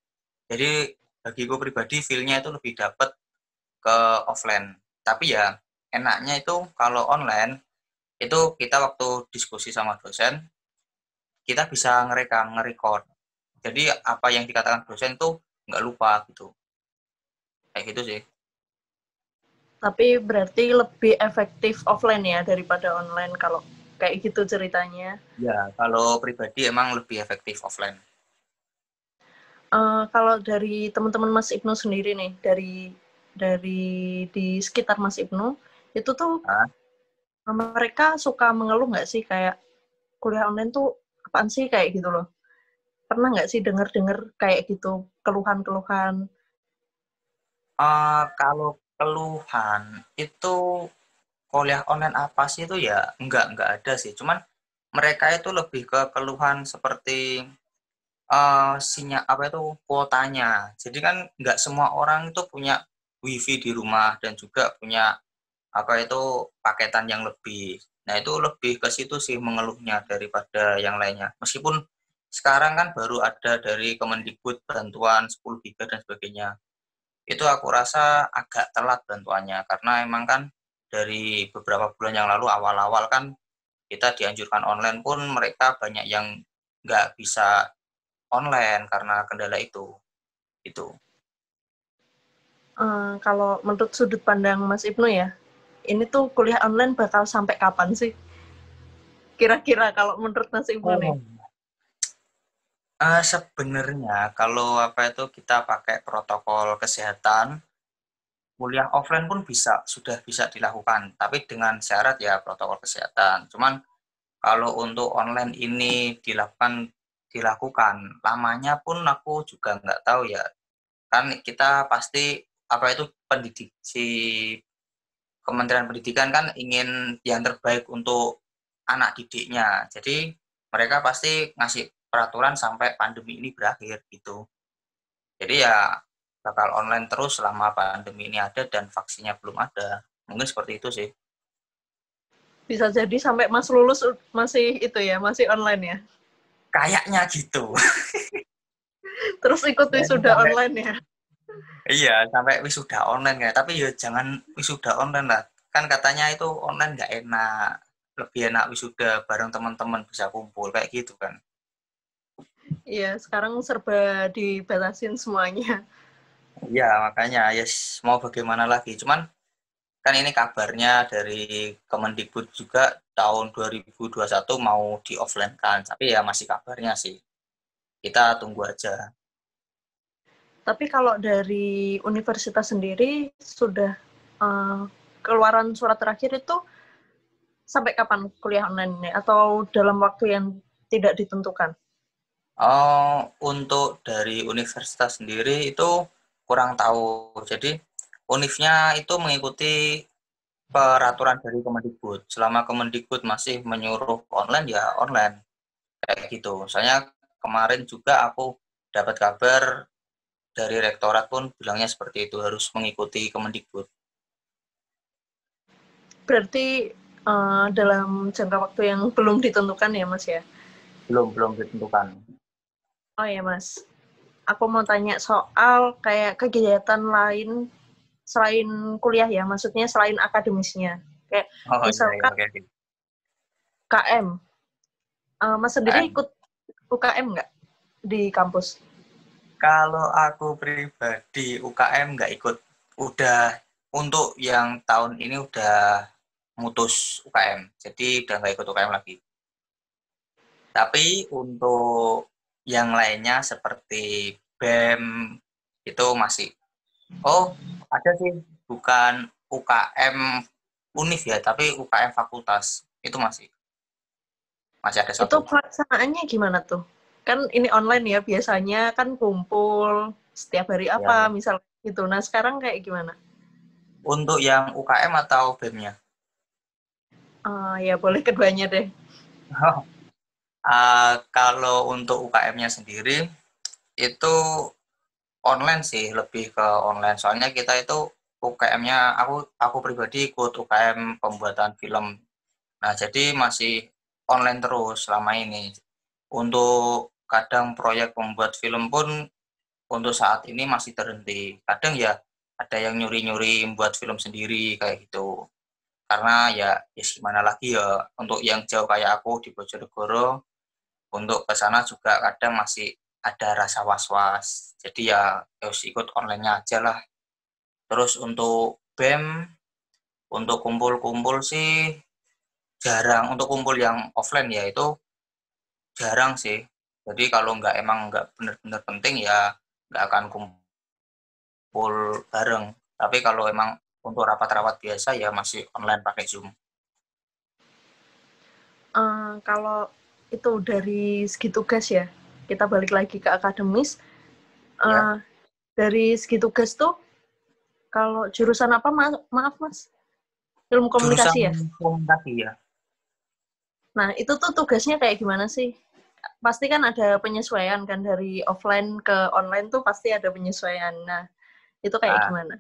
Speaker 4: Jadi bagiku pribadi feel-nya itu lebih dapet ke offline. Tapi ya enaknya itu kalau online itu kita waktu diskusi sama dosen kita bisa nge-record. Jadi apa yang dikatakan dosen tuh nggak lupa gitu. Kayak gitu sih.
Speaker 2: Tapi berarti lebih efektif offline ya daripada online kalau kayak gitu ceritanya.
Speaker 4: Ya, kalau pribadi emang lebih efektif offline.
Speaker 2: Kalau dari teman-teman Mas Ibnu sendiri nih, dari di sekitar Mas Ibnu, itu tuh
Speaker 4: Nah,
Speaker 2: mereka suka mengeluh nggak sih kayak kuliah online tuh apaan sih kayak gitu loh? Pernah nggak sih denger-denger kayak gitu keluhan-keluhan?
Speaker 4: kalau keluhan itu kuliah online apa sih itu ya enggak ada sih. Cuman mereka itu lebih ke keluhan seperti apa itu kuotanya. Jadi kan nggak semua orang itu punya wifi di rumah dan juga punya apa itu paketan yang lebih. Nah, itu lebih ke situ sih mengeluhnya daripada yang lainnya. Meskipun sekarang kan baru ada dari Kemendikbud bantuan 10 giga dan sebagainya. Itu aku rasa agak telat bantuannya karena emang kan dari beberapa bulan yang lalu awal-awal kan kita dianjurkan online pun mereka banyak yang nggak bisa online karena kendala itu. Itu.
Speaker 2: Kalau menurut sudut pandang Mas Ibnu ya, ini tuh kuliah online bakal sampai kapan sih? Kira-kira kalau menurut Mas Ibnu nih.
Speaker 4: Oh. Sebenarnya kalau apa itu kita pakai protokol kesehatan, kuliah offline pun sudah bisa dilakukan, tapi dengan syarat ya protokol kesehatan. Cuman kalau untuk online ini dilakukan lamanya pun aku juga nggak tahu ya. Kan kita pasti apa itu Kementerian Pendidikan kan ingin yang terbaik untuk anak didiknya. Jadi mereka pasti ngasih peraturan sampai pandemi ini berakhir gitu. Jadi ya bakal online terus selama pandemi ini ada dan vaksinnya belum ada. Mungkin seperti itu sih.
Speaker 2: Bisa jadi sampai Mas lulus masih itu ya, masih online ya.
Speaker 4: Kayaknya gitu.
Speaker 2: Terus ikut
Speaker 4: Kayaknya
Speaker 2: wisuda
Speaker 4: sampai
Speaker 2: online ya.
Speaker 4: iya sampai wisuda online ya. Tapi ya jangan wisuda online lah. Kan katanya itu online nggak enak. Lebih enak wisuda bareng teman-teman bisa kumpul kayak gitu kan.
Speaker 2: Iya, sekarang serba dibatasin semuanya.
Speaker 4: Iya makanya ya mau bagaimana lagi. Cuman kan ini kabarnya dari Kemendikbud juga tahun 2021 mau di offline kan. Tapi ya masih kabarnya sih. Kita tunggu aja.
Speaker 2: Tapi kalau dari universitas sendiri sudah keluaran surat terakhir itu sampai kapan kuliah online ini? Atau dalam waktu yang tidak ditentukan?
Speaker 4: Untuk dari universitas sendiri itu kurang tahu. Jadi univnya itu mengikuti peraturan dari Kemendikbud. Selama Kemendikbud masih menyuruh online ya online kayak gitu. Soalnya kemarin juga aku dapat kabar dari rektorat pun bilangnya seperti itu harus mengikuti Kemendikbud.
Speaker 2: Berarti dalam jangka waktu yang belum ditentukan ya, Mas ya?
Speaker 4: Belum ditentukan.
Speaker 2: Oh ya, Mas. Aku mau tanya soal kayak kegiatan lain selain kuliah ya, maksudnya selain akademisnya. Kayak
Speaker 4: Oh iya,
Speaker 2: misalkan
Speaker 4: oke.
Speaker 2: KM. Mas sendiri
Speaker 4: KM.
Speaker 2: ikut UKM nggak di kampus?
Speaker 4: Kalau aku pribadi UKM nggak ikut. Udah untuk yang tahun ini udah mutus UKM. Jadi udah nggak ikut UKM lagi. Tapi untuk yang lainnya seperti BEM itu masih. Oh, ada sih. Bukan UKM univ ya, tapi UKM fakultas. Itu masih ada
Speaker 2: Itu
Speaker 4: satu.
Speaker 2: pelaksanaannya gimana tuh? Kan ini online ya, biasanya kan kumpul setiap hari
Speaker 4: Ya.
Speaker 2: apa, misal gitu. Nah, sekarang kayak gimana?
Speaker 4: Untuk yang UKM atau BEM-nya?
Speaker 2: Ya boleh keduanya deh.
Speaker 4: Kalau untuk UKM-nya sendiri, itu online sih, lebih ke online. Soalnya kita itu UKM-nya, aku pribadi ikut UKM pembuatan film. Nah, jadi masih online terus selama ini. Untuk kadang proyek pembuat film pun untuk saat ini masih terhenti. Kadang ya ada yang nyuri-nyuri buat film sendiri kayak gitu. Karena ya gimana lagi ya, untuk yang jauh kayak aku di Bojonegoro, untuk ke sana juga kadang masih ada rasa was-was. Jadi ya harus ikut online-nya aja lah. Terus untuk BEM Untuk kumpul-kumpul sih jarang. Untuk kumpul yang offline ya itu jarang sih. Jadi kalau emang nggak benar-benar penting ya nggak akan kumpul bareng. Tapi kalau emang untuk rapat-rapat biasa ya masih online pakai Zoom.
Speaker 2: Kalau itu dari segi tugas ya, kita balik lagi ke akademis.
Speaker 4: Ya.
Speaker 2: Dari segi tugas tuh, kalau jurusan apa, maaf Mas? Ilmu komunikasi ya?
Speaker 4: Jurusan komunikasi ya.
Speaker 2: Nah, itu tuh tugasnya kayak gimana sih? Pasti kan ada penyesuaian kan, dari offline ke online tuh pasti ada penyesuaian. Nah, itu kayak gimana?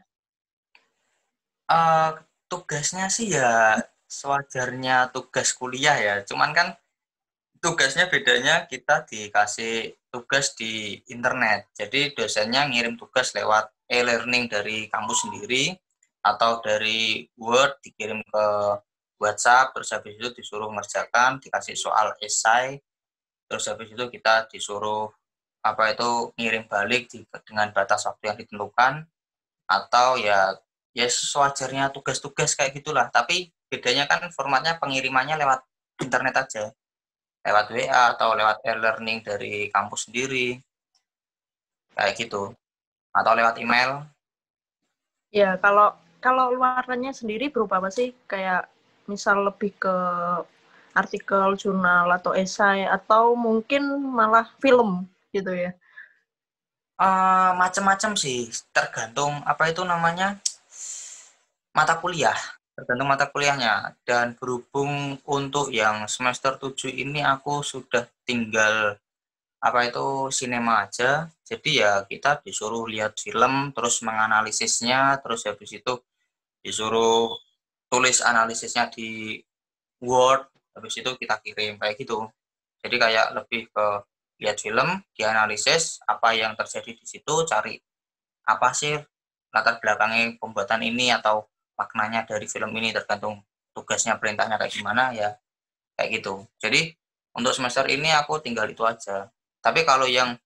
Speaker 4: Tugasnya sih ya sewajarnya tugas kuliah ya. Cuman kan tugasnya bedanya kita dikasih tugas di internet. Jadi dosennya ngirim tugas lewat e-learning dari kampus sendiri atau dari Word dikirim ke WhatsApp, terus habis itu disuruh ngerjakan, dikasih soal esai, terus habis itu kita disuruh ngirim balik dengan batas waktu yang ditentukan, atau ya sewajarnya tugas-tugas kayak gitulah. Tapi bedanya kan formatnya pengirimannya lewat internet aja, lewat WA atau lewat e-learning dari kampus sendiri kayak gitu, atau lewat email.
Speaker 2: Ya, kalau luarannya sendiri berupa apa sih? Kayak misal lebih ke artikel, jurnal, atau esai, atau mungkin malah film gitu ya?
Speaker 4: Macam-macam sih, tergantung mata kuliah, tergantung mata kuliahnya. Dan berhubung untuk yang semester 7 ini aku sudah tinggal sinema aja, jadi ya kita disuruh lihat film, terus menganalisisnya, terus habis itu disuruh tulis analisisnya di Word, habis itu kita kirim kayak gitu. Jadi kayak lebih ke lihat film, dianalisis apa yang terjadi di situ, cari apa sih latar belakangnya pembuatan ini atau maknanya dari film ini, tergantung tugasnya, perintahnya kayak gimana ya kayak gitu. Jadi untuk semester ini aku tinggal itu aja. Tapi kalau yang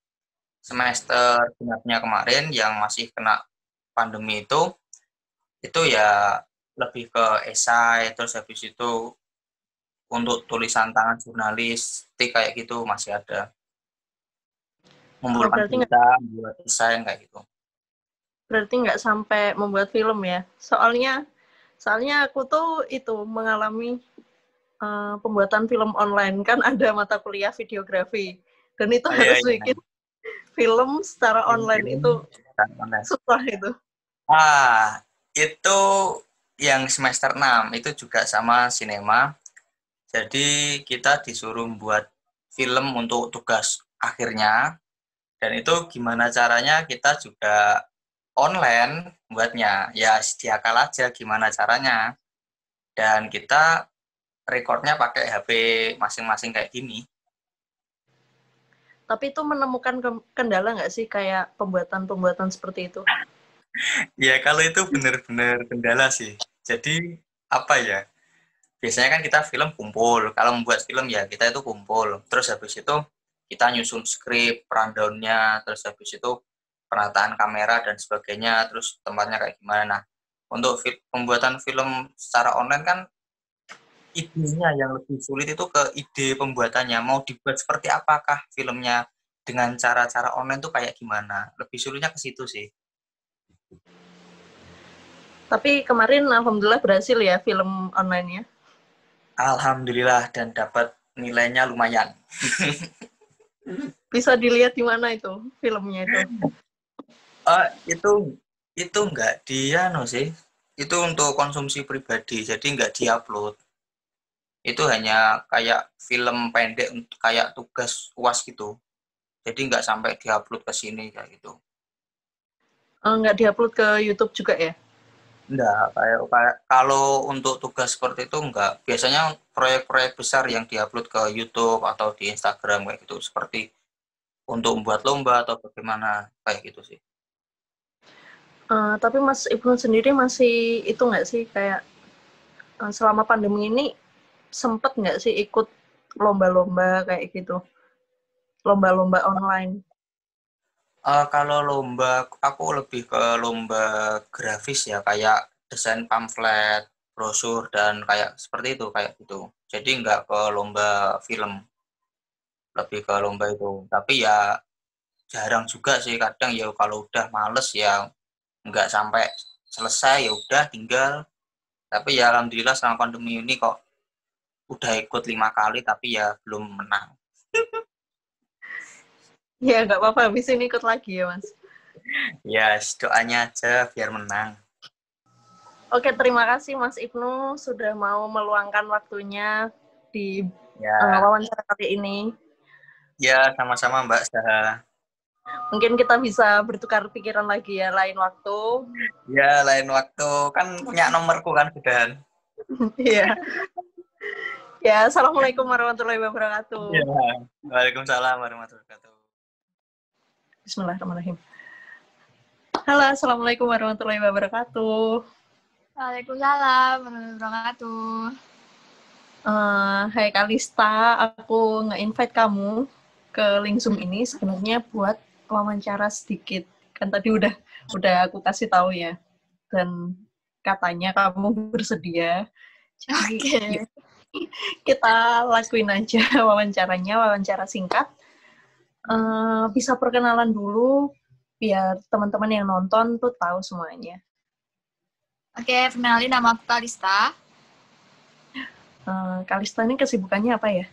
Speaker 4: semester genapnya kemarin yang masih kena pandemi itu ya lebih ke esai, terus habis itu untuk tulisan tangan jurnalistik kayak gitu masih ada. Mengumpulkan
Speaker 2: Berarti
Speaker 4: cerita, buat desain kayak gitu.
Speaker 2: berarti nggak sampai membuat film ya? Soalnya aku tuh itu mengalami pembuatan film online, kan ada mata kuliah videografi, dan itu
Speaker 4: Iya,
Speaker 2: harus
Speaker 4: iya.
Speaker 2: bikin film secara online, itu
Speaker 4: Online.
Speaker 2: susah itu.
Speaker 4: Itu yang semester 6 itu juga sama sinema. Jadi kita disuruh buat film untuk tugas akhirnya, dan itu gimana caranya kita juga online buatnya. Ya diakal aja gimana caranya. Dan kita recordnya pakai HP masing-masing kayak gini.
Speaker 2: Tapi itu menemukan kendala nggak sih kayak pembuatan seperti itu?
Speaker 4: Ya kalau itu benar-benar kendala sih. Jadi apa ya? Biasanya kan kita film kumpul. Kalau membuat film ya kita itu kumpul. Terus habis itu kita nyusun skrip, rundown-nya, terus habis itu penataan kamera dan sebagainya, terus tempatnya kayak gimana. Nah, untuk pembuatan film secara online kan idenya yang lebih sulit itu ke ide pembuatannya. Mau dibuat seperti apakah filmnya dengan cara-cara online tuh kayak gimana. Lebih sulitnya ke situ sih.
Speaker 2: Tapi kemarin alhamdulillah berhasil ya film online-nya.
Speaker 4: Alhamdulillah, dan dapat nilainya lumayan.
Speaker 2: Bisa dilihat di mana itu filmnya itu?
Speaker 4: Itu enggak sih. Itu untuk konsumsi pribadi, jadi enggak diupload. Itu hanya kayak film pendek kayak tugas UAS gitu. Jadi enggak sampai diupload ke sini kayak gitu.
Speaker 2: Nggak diupload ke YouTube juga ya?
Speaker 4: Enggak, kayak kalau untuk tugas seperti itu enggak. Biasanya proyek-proyek besar yang diupload ke YouTube atau di Instagram kayak gitu, seperti untuk membuat lomba atau bagaimana kayak gitu sih.
Speaker 2: Tapi Mas Ibnu sendiri masih itu nggak sih kayak selama pandemi ini sempet nggak sih ikut lomba-lomba kayak gitu? Lomba-lomba online?
Speaker 4: Kalau lomba, aku lebih ke lomba grafis ya, kayak desain pamflet, brosur dan kayak seperti itu kayak gitu. Jadi nggak ke lomba film, lebih ke lomba itu. Tapi ya jarang juga sih, kadang ya kalau udah males ya nggak sampai selesai, ya udah tinggal. Tapi ya alhamdulillah selama pandemi ini kok udah ikut 5 kali tapi ya belum menang.
Speaker 2: Ya nggak apa-apa, habis ini ikut lagi ya Mas.
Speaker 4: Ya doanya aja biar menang.
Speaker 2: Oke, terima kasih Mas Ibnu sudah mau meluangkan waktunya di
Speaker 4: Ya,
Speaker 2: wawancara kali ini.
Speaker 4: ya sama-sama Mbak Saha.
Speaker 2: Mungkin kita bisa bertukar pikiran lagi ya lain waktu.
Speaker 4: Ya lain waktu, kan punya nomorku kan sudah.
Speaker 2: Iya. Ya, assalamualaikum warahmatullahi wabarakatuh.
Speaker 4: Ya. Waalaikumsalam warahmatullahi wabarakatuh.
Speaker 2: Bismillahirrahmanirrahim. Halo, assalamualaikum warahmatullahi wabarakatuh.
Speaker 5: Waalaikumsalam warahmatullahi wabarakatuh.
Speaker 2: Hai Kalista, aku nge-invite kamu ke link Zoom ini sebenarnya buat wawancara sedikit. Kan tadi udah aku kasih tahu ya. Dan katanya kamu bersedia. Jadi
Speaker 5: Oke.
Speaker 2: kita lakuin aja wawancara singkat. Bisa perkenalan dulu biar teman-teman yang nonton tuh tahu semuanya.
Speaker 5: Oke, kenalin nama aku Kalista.
Speaker 2: Kalista ini kesibukannya apa ya?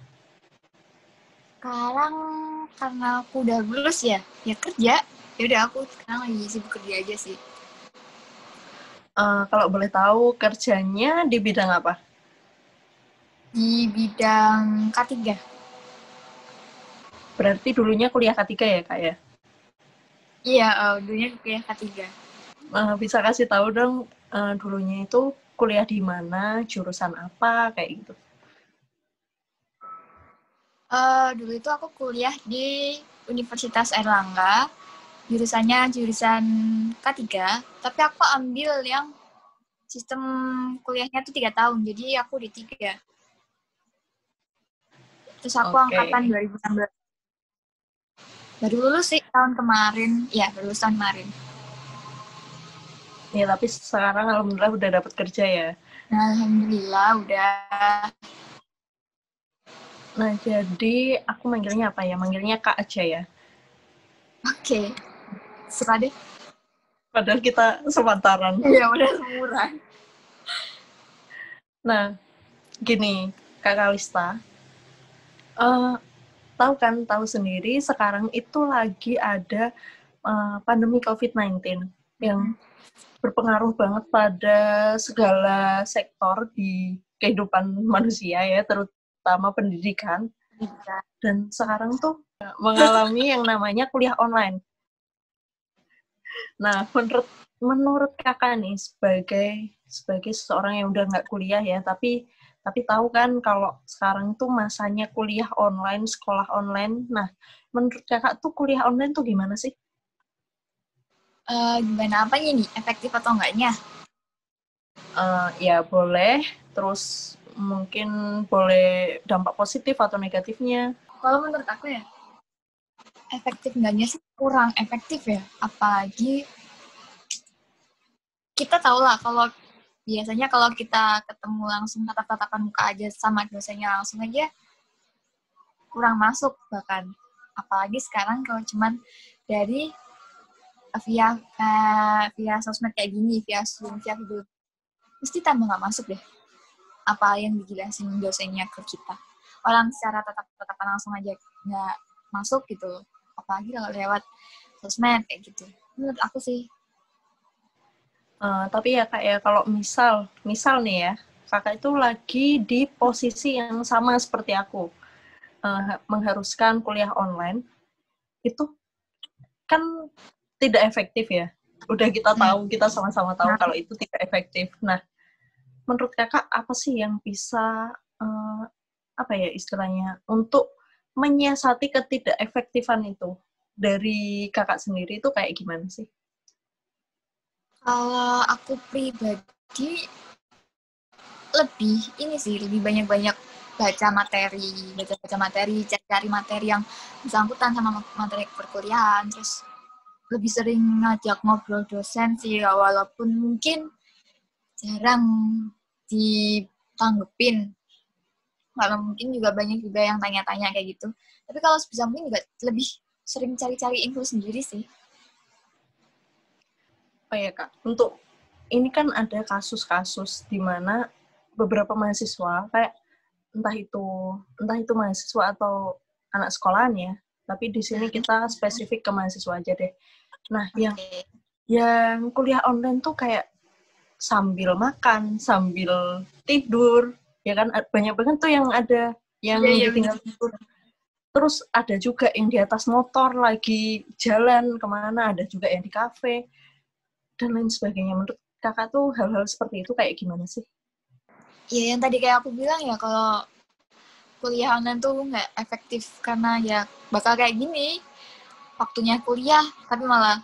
Speaker 5: Sekarang karena aku udah lulus ya kerja. Ya udah aku sekarang lagi sibuk kerja aja sih.
Speaker 2: Kalau boleh tahu kerjanya di bidang apa?
Speaker 5: Di bidang K3.
Speaker 2: Berarti dulunya kuliah K3 ya, Kak ya?
Speaker 5: Iya, dulunya kuliah K3.
Speaker 2: Bisa kasih tahu dong dulunya itu kuliah di mana, jurusan apa, kayak gitu?
Speaker 5: Dulu itu aku kuliah di Universitas Airlangga. Jurusannya jurusan K3, tapi aku ambil yang sistem kuliahnya tuh 3 tahun, jadi aku di 3. Terus aku angkatan 2016. Baru lulus sih tahun kemarin. Ya, baru lulus tahun kemarin.
Speaker 2: Ya, tapi sekarang alhamdulillah udah dapat kerja ya?
Speaker 5: Alhamdulillah udah.
Speaker 2: Nah, jadi aku manggilnya apa ya? Manggilnya Kak aja ya?
Speaker 5: Oke. Suka deh.
Speaker 2: Padahal kita sepantaran.
Speaker 5: Iya, udah seumuran.
Speaker 2: Nah, gini, Kak Kalista. Tahu sendiri sekarang itu lagi ada pandemi COVID-19 yang berpengaruh banget pada segala sektor di kehidupan manusia ya, terutama pendidikan. Dan sekarang tuh mengalami yang namanya kuliah online. Nah, menurut kakak nih sebagai seseorang yang udah nggak kuliah ya, tapi tahu kan kalau sekarang tuh masanya kuliah online, sekolah online. Nah, menurut kakak tuh kuliah online tuh gimana sih?
Speaker 5: Gimana apanya nih? Efektif atau enggaknya?
Speaker 2: Ya boleh, terus mungkin boleh dampak positif atau negatifnya.
Speaker 5: Kalau menurut aku ya, efektif enggaknya sih kurang efektif ya. Apalagi kita tahu lah kalau biasanya kalau kita ketemu langsung tatap-tatapan muka aja sama dosennya langsung aja kurang masuk bahkan. Apalagi sekarang kalau cuman dari via sosmed kayak gini, via Zoom, via video, mesti tambah nggak masuk deh apa yang dijelasin dosennya ke kita. Orang secara tatap-tatapan langsung aja nggak masuk gitu, apalagi kalau lewat sosmed kayak gitu. Menurut aku sih.
Speaker 2: Tapi ya Kak ya, kalau misal nih ya, Kakak itu lagi di posisi yang sama seperti aku, mengharuskan kuliah online, itu kan tidak efektif ya. Udah kita tahu, kita sama-sama tahu kalau itu tidak efektif. Nah, menurut kakak apa sih yang bisa apa ya istilahnya untuk menyiasati ketidakefektifan itu dari kakak sendiri itu kayak gimana sih?
Speaker 5: Kalau aku pribadi lebih banyak baca materi, cari materi yang bersangkutan sama materi perkuliahan, terus lebih sering ngajak ngobrol dosen sih, walaupun mungkin jarang ditanggepin. Kalau mungkin juga banyak juga yang tanya-tanya kayak gitu. Tapi kalau sebisa mungkin juga lebih sering cari-cari info sendiri sih.
Speaker 2: Oh ya Kak, untuk ini kan ada kasus-kasus di mana beberapa mahasiswa kayak entah itu mahasiswa atau anak sekolahan ya, tapi di sini kita spesifik ke mahasiswa aja deh. Nah, yang kuliah online tuh kayak sambil makan, sambil tidur, ya kan banyak banget tuh yang ada yang ditinggal tidur. Terus ada juga yang di atas motor lagi jalan kemana, ada juga yang di kafe dan lain sebagainya. Menurut Kakak tuh hal-hal seperti itu kayak gimana sih?
Speaker 5: Ya yang tadi kayak aku bilang ya, kalau kuliah online tuh nggak efektif karena ya bakal kayak gini, waktunya kuliah tapi malah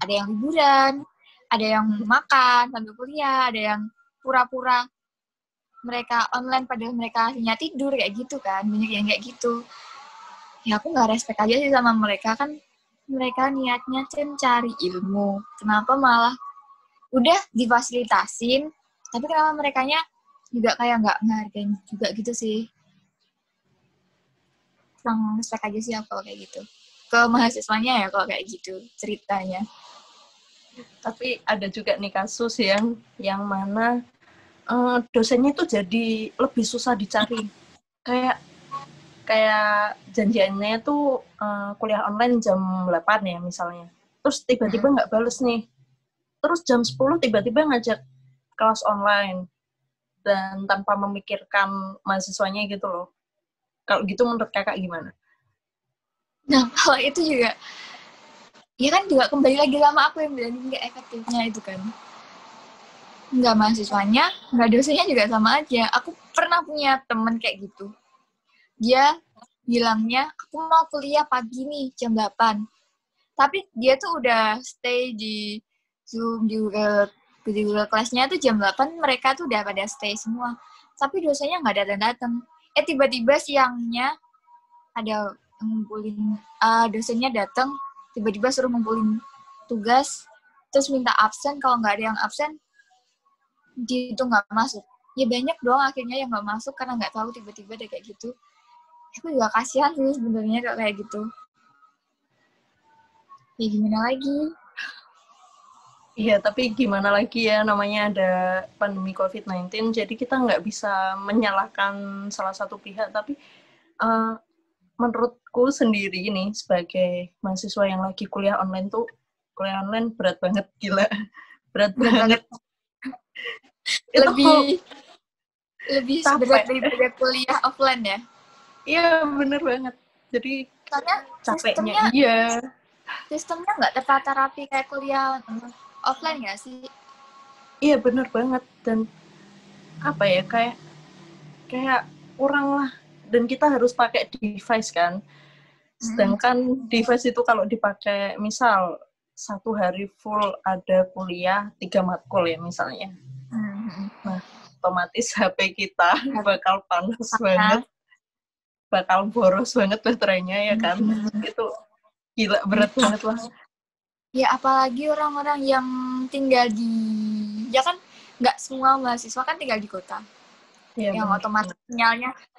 Speaker 5: ada yang liburan, ada yang makan sambil kuliah, ada yang pura-pura mereka online padahal mereka hanya tidur kayak gitu kan, banyak yang kayak gitu. Ya aku nggak respect aja sih sama mereka, kan mereka niatnya cari ilmu, kenapa malah udah difasilitasin, tapi kenapa merekanya juga kayak nggak ngehargain juga gitu sih. Kurang respect aja sih kalau kayak gitu. Ke mahasiswanya ya kalau kayak gitu ceritanya.
Speaker 2: Tapi ada juga nih kasus yang mana dosennya itu jadi lebih susah dicari. Kayak janjiannya tuh kuliah online jam 8 ya misalnya. Terus tiba-tiba nggak bales nih. Terus jam 10 tiba-tiba ngajak kelas online dan tanpa memikirkan mahasiswanya gitu loh. Kalau gitu menurut Kakak gimana?
Speaker 5: Nah, kalau itu juga ya kan juga kembali lagi sama aku yang bilang nggak efektifnya itu kan. Nggak mahasiswanya, nggak dosennya juga sama aja. Aku pernah punya temen kayak gitu. Dia bilangnya, aku mau kuliah pagi nih, jam 8. Tapi dia tuh udah stay di Zoom, di Google Class-nya tuh jam 8, mereka tuh udah pada stay semua. Tapi dosennya nggak datang-datang. Tiba-tiba siangnya ada ngumpulin, dosennya datang, tiba-tiba suruh ngumpulin tugas, terus minta absen, kalau nggak ada yang absen, dia itu nggak masuk. Ya banyak dong akhirnya yang nggak masuk karena nggak tahu tiba-tiba ada kayak gitu. Aku juga kasihan sih sebenarnya kayak gitu. Ya gimana lagi?
Speaker 2: Iya, tapi gimana lagi ya, namanya ada pandemi COVID-19, jadi kita nggak bisa menyalahkan salah satu pihak, tapi menurutku sendiri nih, sebagai mahasiswa yang lagi kuliah online berat banget, gila. Berat banget.
Speaker 5: Lebih berat daripada kuliah offline ya?
Speaker 2: Iya, bener banget. Jadi
Speaker 5: soalnya
Speaker 2: capeknya
Speaker 5: sistemnya nggak tertata rapi kayak kuliah offline nggak sih?
Speaker 2: Iya, bener banget. Dan apa ya, kayak kurang lah. Dan kita harus pakai device kan. Sedangkan device itu kalau dipakai, misal 1 hari full ada kuliah 3 matkul ya misalnya. Nah, otomatis HP kita bakal panas banget, bakal boros banget baterainya ya kan. Itu gila, berat banget lah.
Speaker 5: Ya apalagi orang-orang yang tinggal di, ya kan nggak semua mahasiswa kan tinggal di kota. Ya, yang bener.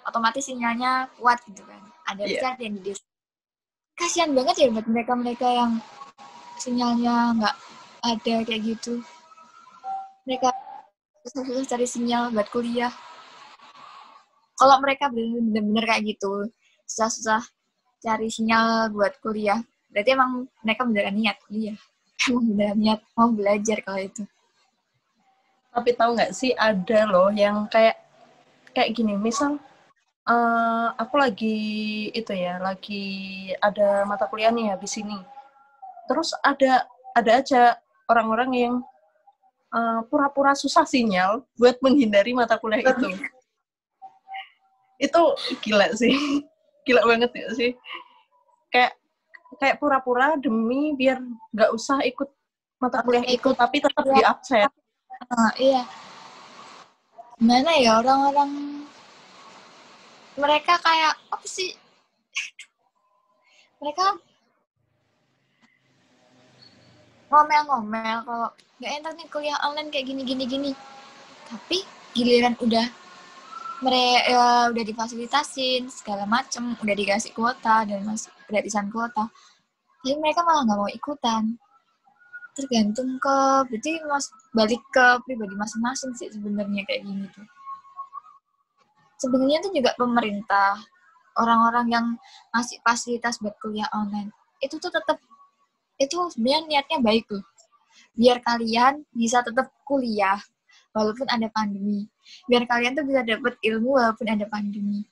Speaker 5: otomatis sinyalnya kuat gitu kan. Ada bisa yang di desa. Kasihan banget ya buat mereka yang sinyalnya nggak ada kayak gitu. Mereka susah-susah cari sinyal buat kuliah. Kalau mereka benar-benar kayak gitu, susah-susah cari sinyal buat kuliah, berarti emang mereka beneran niat kuliah. Emang beneran niat mau belajar kalau itu.
Speaker 2: Tapi tahu nggak sih, ada loh yang kayak gini, misal aku lagi ada mata kuliah nih habis ini. Terus ada aja orang-orang yang pura-pura susah sinyal buat menghindari mata kuliah itu. Itu gila sih. Gila banget ya sih. Kayak pura-pura demi biar nggak usah ikut mata kuliah itu, tapi tetap di absen.
Speaker 5: Iya. Gimana ya orang-orang, mereka kayak apa sih? Mereka ngomel-ngomel kalau nggak enak nih kuliah online kayak gini. Tapi giliran udah difasilitasin segala macem, udah dikasih kuota dan masih gratisan kuota, tapi mereka malah nggak mau ikutan. Tergantung berarti balik ke pribadi masing-masing sih sebenarnya kayak gini tuh. Sebenarnya tuh juga pemerintah, orang-orang yang ngasih fasilitas buat kuliah online, itu tuh tetap, itu sebenarnya niatnya baik tuh, biar kalian bisa tetap kuliah walaupun ada pandemi, biar kalian tuh bisa dapat ilmu walaupun ada pandemi.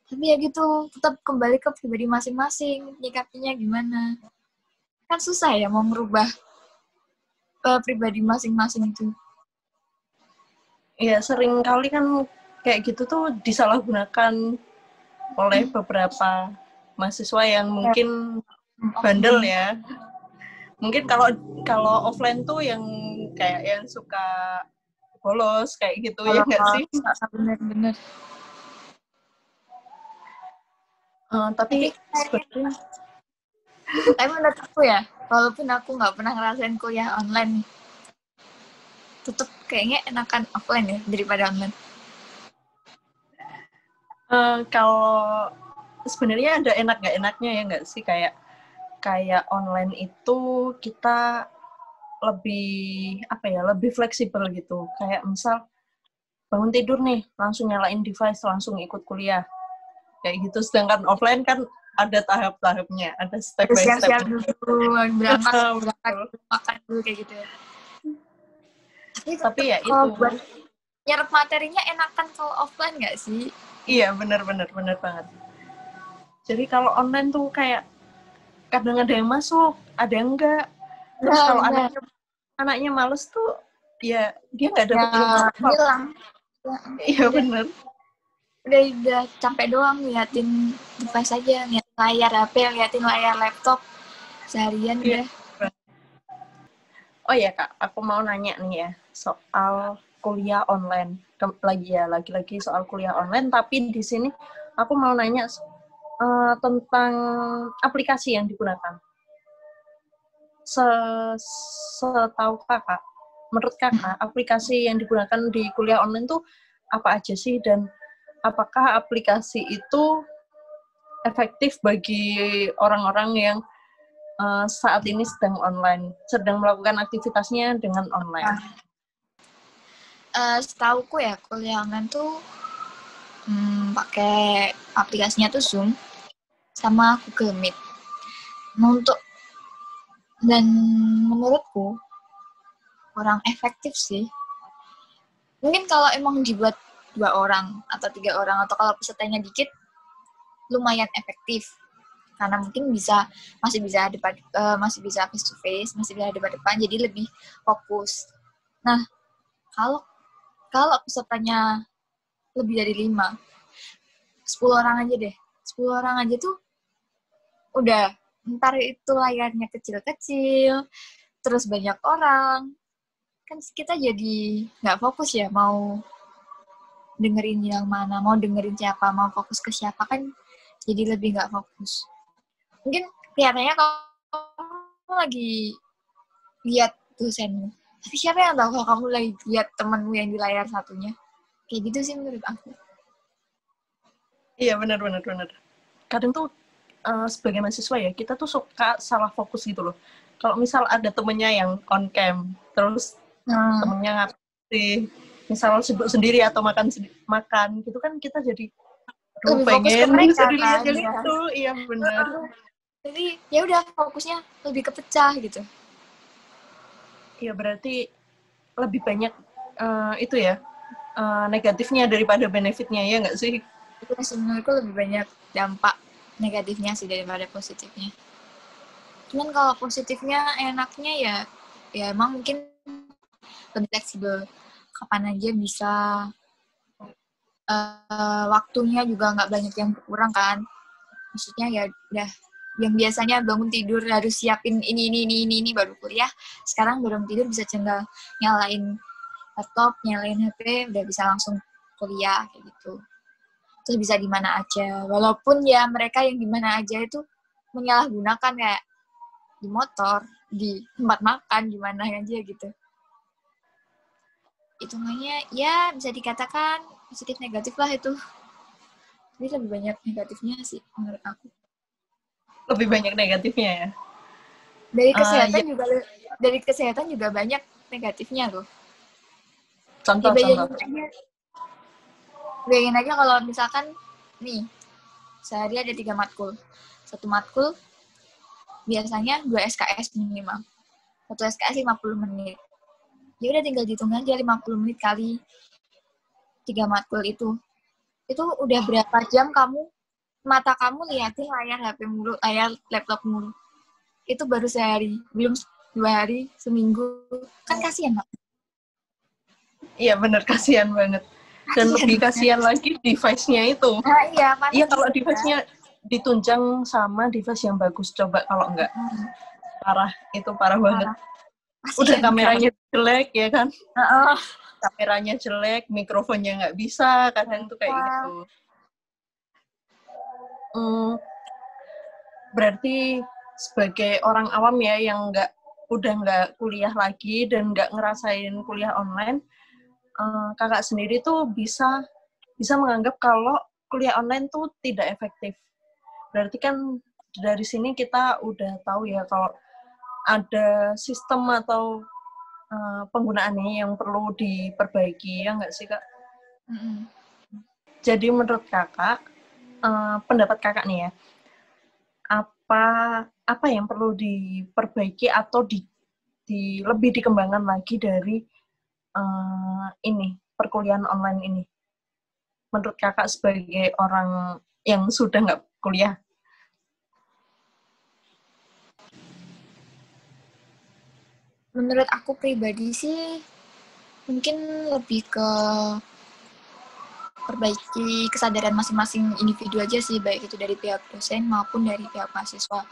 Speaker 5: Tapi ya gitu, tetap kembali ke pribadi masing-masing, nyikapinya gimana. Kan susah ya mau merubah pribadi masing-masing itu.
Speaker 2: Iya, sering kali kan kayak gitu tuh disalahgunakan oleh beberapa mahasiswa yang mungkin bandel ya. Mungkin kalau offline tuh yang kayak yang suka bolos kayak gitu ya nggak sih?
Speaker 5: Bener-bener.
Speaker 2: Tapi sebenarnya,
Speaker 5: tapi menurut aku ya, walaupun aku nggak pernah ngerasain kuliah online, tetap kayaknya enakan offline ya daripada online.
Speaker 2: kalau sebenarnya ada enak nggak enaknya ya nggak sih, kayak online itu kita lebih lebih fleksibel gitu. Kayak misal bangun tidur nih langsung nyalain device langsung ikut kuliah kayak gitu. Sedangkan offline kan ada tahap-tahapnya, ada step by step.
Speaker 5: Siap-siap dulu, berangkat makan dulu kayak gitu. Tapi
Speaker 2: ya itu
Speaker 5: buat nyerap materinya enakan kalau offline nggak sih?
Speaker 2: Iya, benar banget. Jadi kalau online tuh kayak kadang ada yang masuk, ada yang enggak. Terus kalau anaknya males tuh, ya dia nggak dapat ilmu apa-apa.
Speaker 5: Hilang.
Speaker 2: Iya benar.
Speaker 5: Udah capek doang liatin device aja, liatin layar HP, liatin layar laptop seharian udah.
Speaker 2: Oh ya Kak, aku mau nanya nih ya soal kuliah online. Lagi-lagi soal kuliah online, tapi di sini aku mau nanya tentang aplikasi yang digunakan. Setahu Kakak, menurut Kakak, aplikasi yang digunakan di kuliah online tuh apa aja sih, dan apakah aplikasi itu efektif bagi orang-orang yang saat ini sedang melakukan aktivitasnya dengan online?
Speaker 5: Setauku ya kuliah online tuh pakai aplikasinya tuh Zoom sama Google Meet. Dan menurutku kurang efektif sih. Mungkin kalau emang dibuat 2 orang atau 3 orang atau kalau pesertanya dikit lumayan efektif. Karena mungkin masih bisa face to face, masih bisa depan-depan, jadi lebih fokus. Nah, kalau pesertanya lebih dari 5, 10 orang aja deh. 10 orang aja tuh udah, ntar itu layarnya kecil-kecil, terus banyak orang. Kan kita jadi nggak fokus ya, mau dengerin yang mana, mau dengerin siapa, mau fokus ke siapa, kan jadi lebih nggak fokus. Mungkin kelihatannya kamu lagi lihat dosenmu, tapi siapa yang tahu kalau kamu lagi lihat temanmu yang di layar satunya. Kayak gitu sih menurut aku.
Speaker 2: Iya, benar. Kadang tuh sebagai mahasiswa ya, kita tuh suka salah fokus gitu loh. Kalau misal ada temennya yang on cam, terus temennya ngasih misal sibuk sendiri atau makan gitu kan, kita jadi pengen bisa dilihat gitu. Iya benar.
Speaker 5: Jadi ya udah fokusnya lebih kepecah gitu.
Speaker 2: Iya, berarti lebih banyak itu ya negatifnya daripada benefitnya, ya nggak sih?
Speaker 5: Itu menurutku lebih banyak dampak negatifnya sih daripada positifnya. Cuman kalau positifnya enaknya ya emang mungkin lebih fleksibel, kapan aja bisa, waktunya juga nggak banyak yang berkurang kan. Maksudnya ya udah, yang biasanya bangun tidur harus siapin ini baru kuliah, sekarang bangun tidur bisa tinggal nyalain laptop, nyalain HP, udah bisa langsung kuliah kayak gitu. Terus bisa di mana aja, walaupun ya mereka yang di mana aja itu menyalahgunakan, kayak di motor, di tempat makan, di mana aja gitu. hitungannya ya bisa dikatakan positif negatif lah itu. Tapi lebih banyak negatifnya sih menurut aku.
Speaker 2: Lebih banyak negatifnya ya.
Speaker 5: Dari kesehatan
Speaker 2: Ya.
Speaker 5: juga dari kesehatan juga banyak negatifnya loh.
Speaker 2: Contoh.
Speaker 5: Bayangin aja kalau misalkan nih sehari ada 3 matkul. Satu matkul biasanya 2 SKS minimal. Satu SKS 50 menit. Ya udah tinggal dihitung aja 50 menit kali 3 matkul itu. Itu udah berapa jam mata kamu liatin layar HP mulu, layar laptop mulu. Itu baru sehari, belum 2 hari, seminggu. Kan kasihan, Pak.
Speaker 2: Iya bener, kasihan banget. Dan lebih kasihan lagi device-nya itu.
Speaker 5: Nah, iya,
Speaker 2: iya kalau device-nya ditunjang sama device yang bagus, coba kalau enggak. Parah, itu parah banget. Udah kameranya jelek ya kan? Kameranya jelek, mikrofonnya nggak bisa, kadang tuh kayak gitu. Berarti sebagai orang awam ya yang udah nggak kuliah lagi dan nggak ngerasain kuliah online, kakak sendiri tuh bisa menganggap kalau kuliah online tuh tidak efektif. Berarti kan dari sini kita udah tahu ya kalau ada sistem atau penggunaannya yang perlu diperbaiki, ya nggak sih Kak? Jadi menurut kakak, pendapat kakak nih ya, apa yang perlu diperbaiki atau lebih dikembangkan lagi dari perkuliahan online ini? Menurut kakak sebagai orang yang sudah nggak kuliah.
Speaker 5: Menurut aku pribadi sih mungkin lebih ke perbaiki kesadaran masing-masing individu aja sih, baik itu dari pihak dosen maupun dari pihak mahasiswa.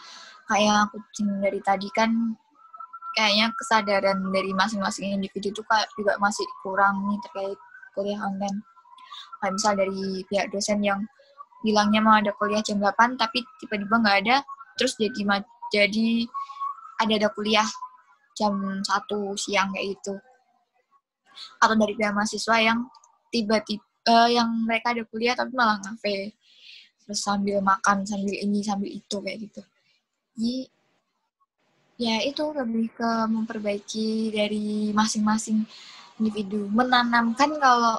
Speaker 5: Kayak aku dari tadi kan kayaknya kesadaran dari masing-masing individu itu juga masih kurang nih terkait kuliah online. Kayak misal dari pihak dosen yang bilangnya mau ada kuliah jam 8 tapi tiba-tiba nggak ada, terus jadi ada kuliah jam 1 siang kayak gitu. Atau dari pihak mahasiswa yang tiba-tiba yang mereka ada kuliah tapi malah ngafe, terus sambil makan, sambil ini, sambil itu kayak gitu. Jadi ya itu lebih ke memperbaiki dari masing-masing individu, menanamkan kalau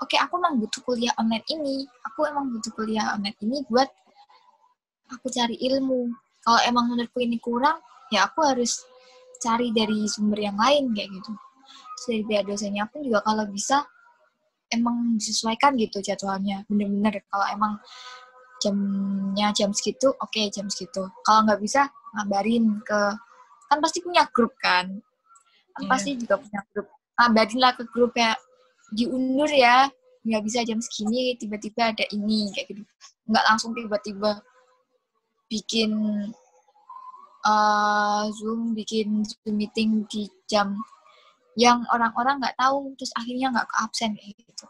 Speaker 5: oke, aku emang butuh kuliah online ini, buat aku cari ilmu. Kalau emang menurutku ini kurang, ya aku harus cari dari sumber yang lain kayak gitu. Terus dari pihak dosennya pun juga kalau bisa emang disesuaikan gitu jadwalnya, bener-bener kalau emang jamnya jam segitu, oke, jam segitu. Kalau nggak bisa, ngabarin kan pasti punya grup kan pasti juga punya grup, ngabarin lah ke grup ya, diundur ya, nggak bisa jam segini, tiba-tiba ada ini kayak gitu. Nggak langsung tiba-tiba bikin Zoom meeting di jam yang orang-orang nggak tahu, terus akhirnya nggak ke absen kayak gitu.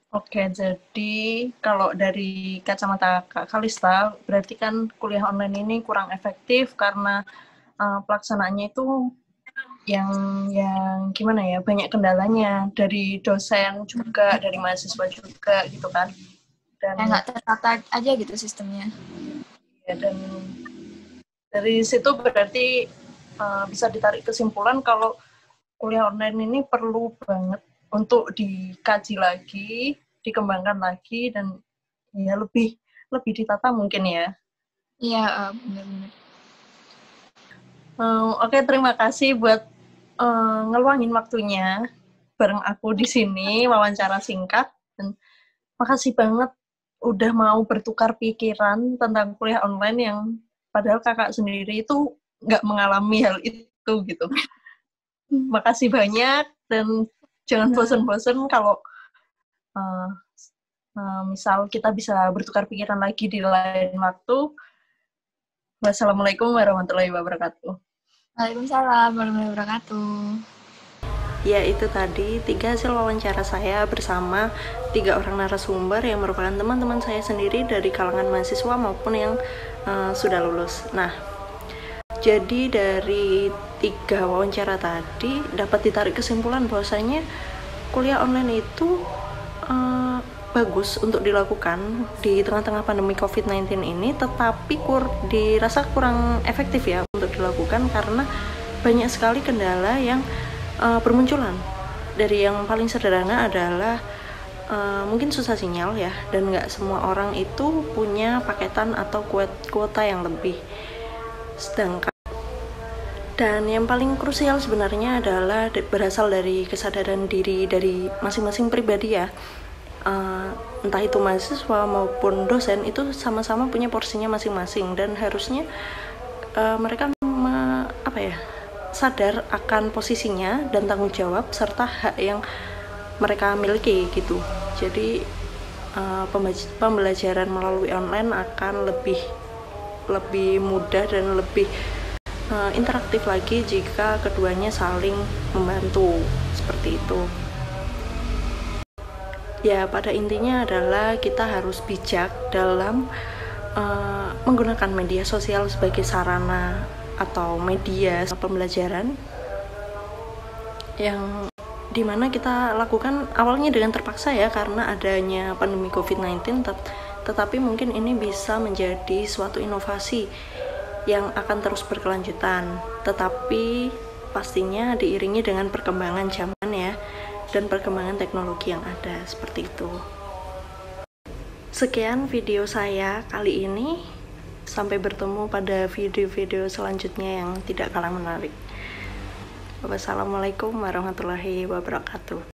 Speaker 2: Oke, jadi kalau dari kacamata Kak Kalista, berarti kan kuliah online ini kurang efektif karena pelaksanaannya itu yang gimana ya, banyak kendalanya dari dosen juga, dari mahasiswa juga gitu kan. Dan
Speaker 5: nggak tertata aja gitu sistemnya.
Speaker 2: Ya, dan dari situ berarti bisa ditarik kesimpulan kalau kuliah online ini perlu banget untuk dikaji lagi, dikembangkan lagi, dan ya lebih ditata mungkin ya.
Speaker 5: Iya, benar-benar.
Speaker 2: Oke, terima kasih buat ngeluangin waktunya bareng aku di sini, wawancara singkat. Dan makasih banget udah mau bertukar pikiran tentang kuliah online yang padahal kakak sendiri itu nggak mengalami hal itu gitu. Makasih banyak, dan jangan bosan-bosan kalau misal kita bisa bertukar pikiran lagi di lain waktu. Wassalamualaikum warahmatullahi wabarakatuh.
Speaker 5: Waalaikumsalam warahmatullahi wabarakatuh.
Speaker 1: Ya, itu tadi 3 hasil wawancara saya bersama 3 orang narasumber yang merupakan teman-teman saya sendiri dari kalangan mahasiswa maupun yang sudah lulus. Nah, Jadi dari 3 wawancara tadi dapat ditarik kesimpulan bahwasanya kuliah online itu bagus untuk dilakukan di tengah-tengah pandemi COVID-19 ini, tetapi dirasa kurang efektif ya untuk dilakukan karena banyak sekali kendala yang bermunculan. Dari yang paling sederhana adalah mungkin susah sinyal ya, dan nggak semua orang itu punya paketan atau kuota yang lebih. Sedangkan dan yang paling krusial sebenarnya adalah berasal dari kesadaran diri dari masing-masing pribadi ya. Entah itu mahasiswa maupun dosen itu sama-sama punya porsinya masing-masing, dan harusnya mereka sadar akan posisinya dan tanggung jawab serta hak yang mereka miliki gitu. Jadi pembelajaran melalui online akan lebih mudah dan lebih interaktif lagi jika keduanya saling membantu seperti itu. Ya, pada intinya adalah kita harus bijak dalam menggunakan media sosial sebagai sarana atau media pembelajaran yang dimana kita lakukan awalnya dengan terpaksa ya karena adanya pandemi COVID-19, tetapi mungkin ini bisa menjadi suatu inovasi yang akan terus berkelanjutan, tetapi pastinya diiringi dengan perkembangan zaman ya, dan perkembangan teknologi yang ada seperti itu. Sekian video saya kali ini, sampai bertemu pada video-video selanjutnya yang tidak kalah menarik. Wassalamualaikum warahmatullahi wabarakatuh.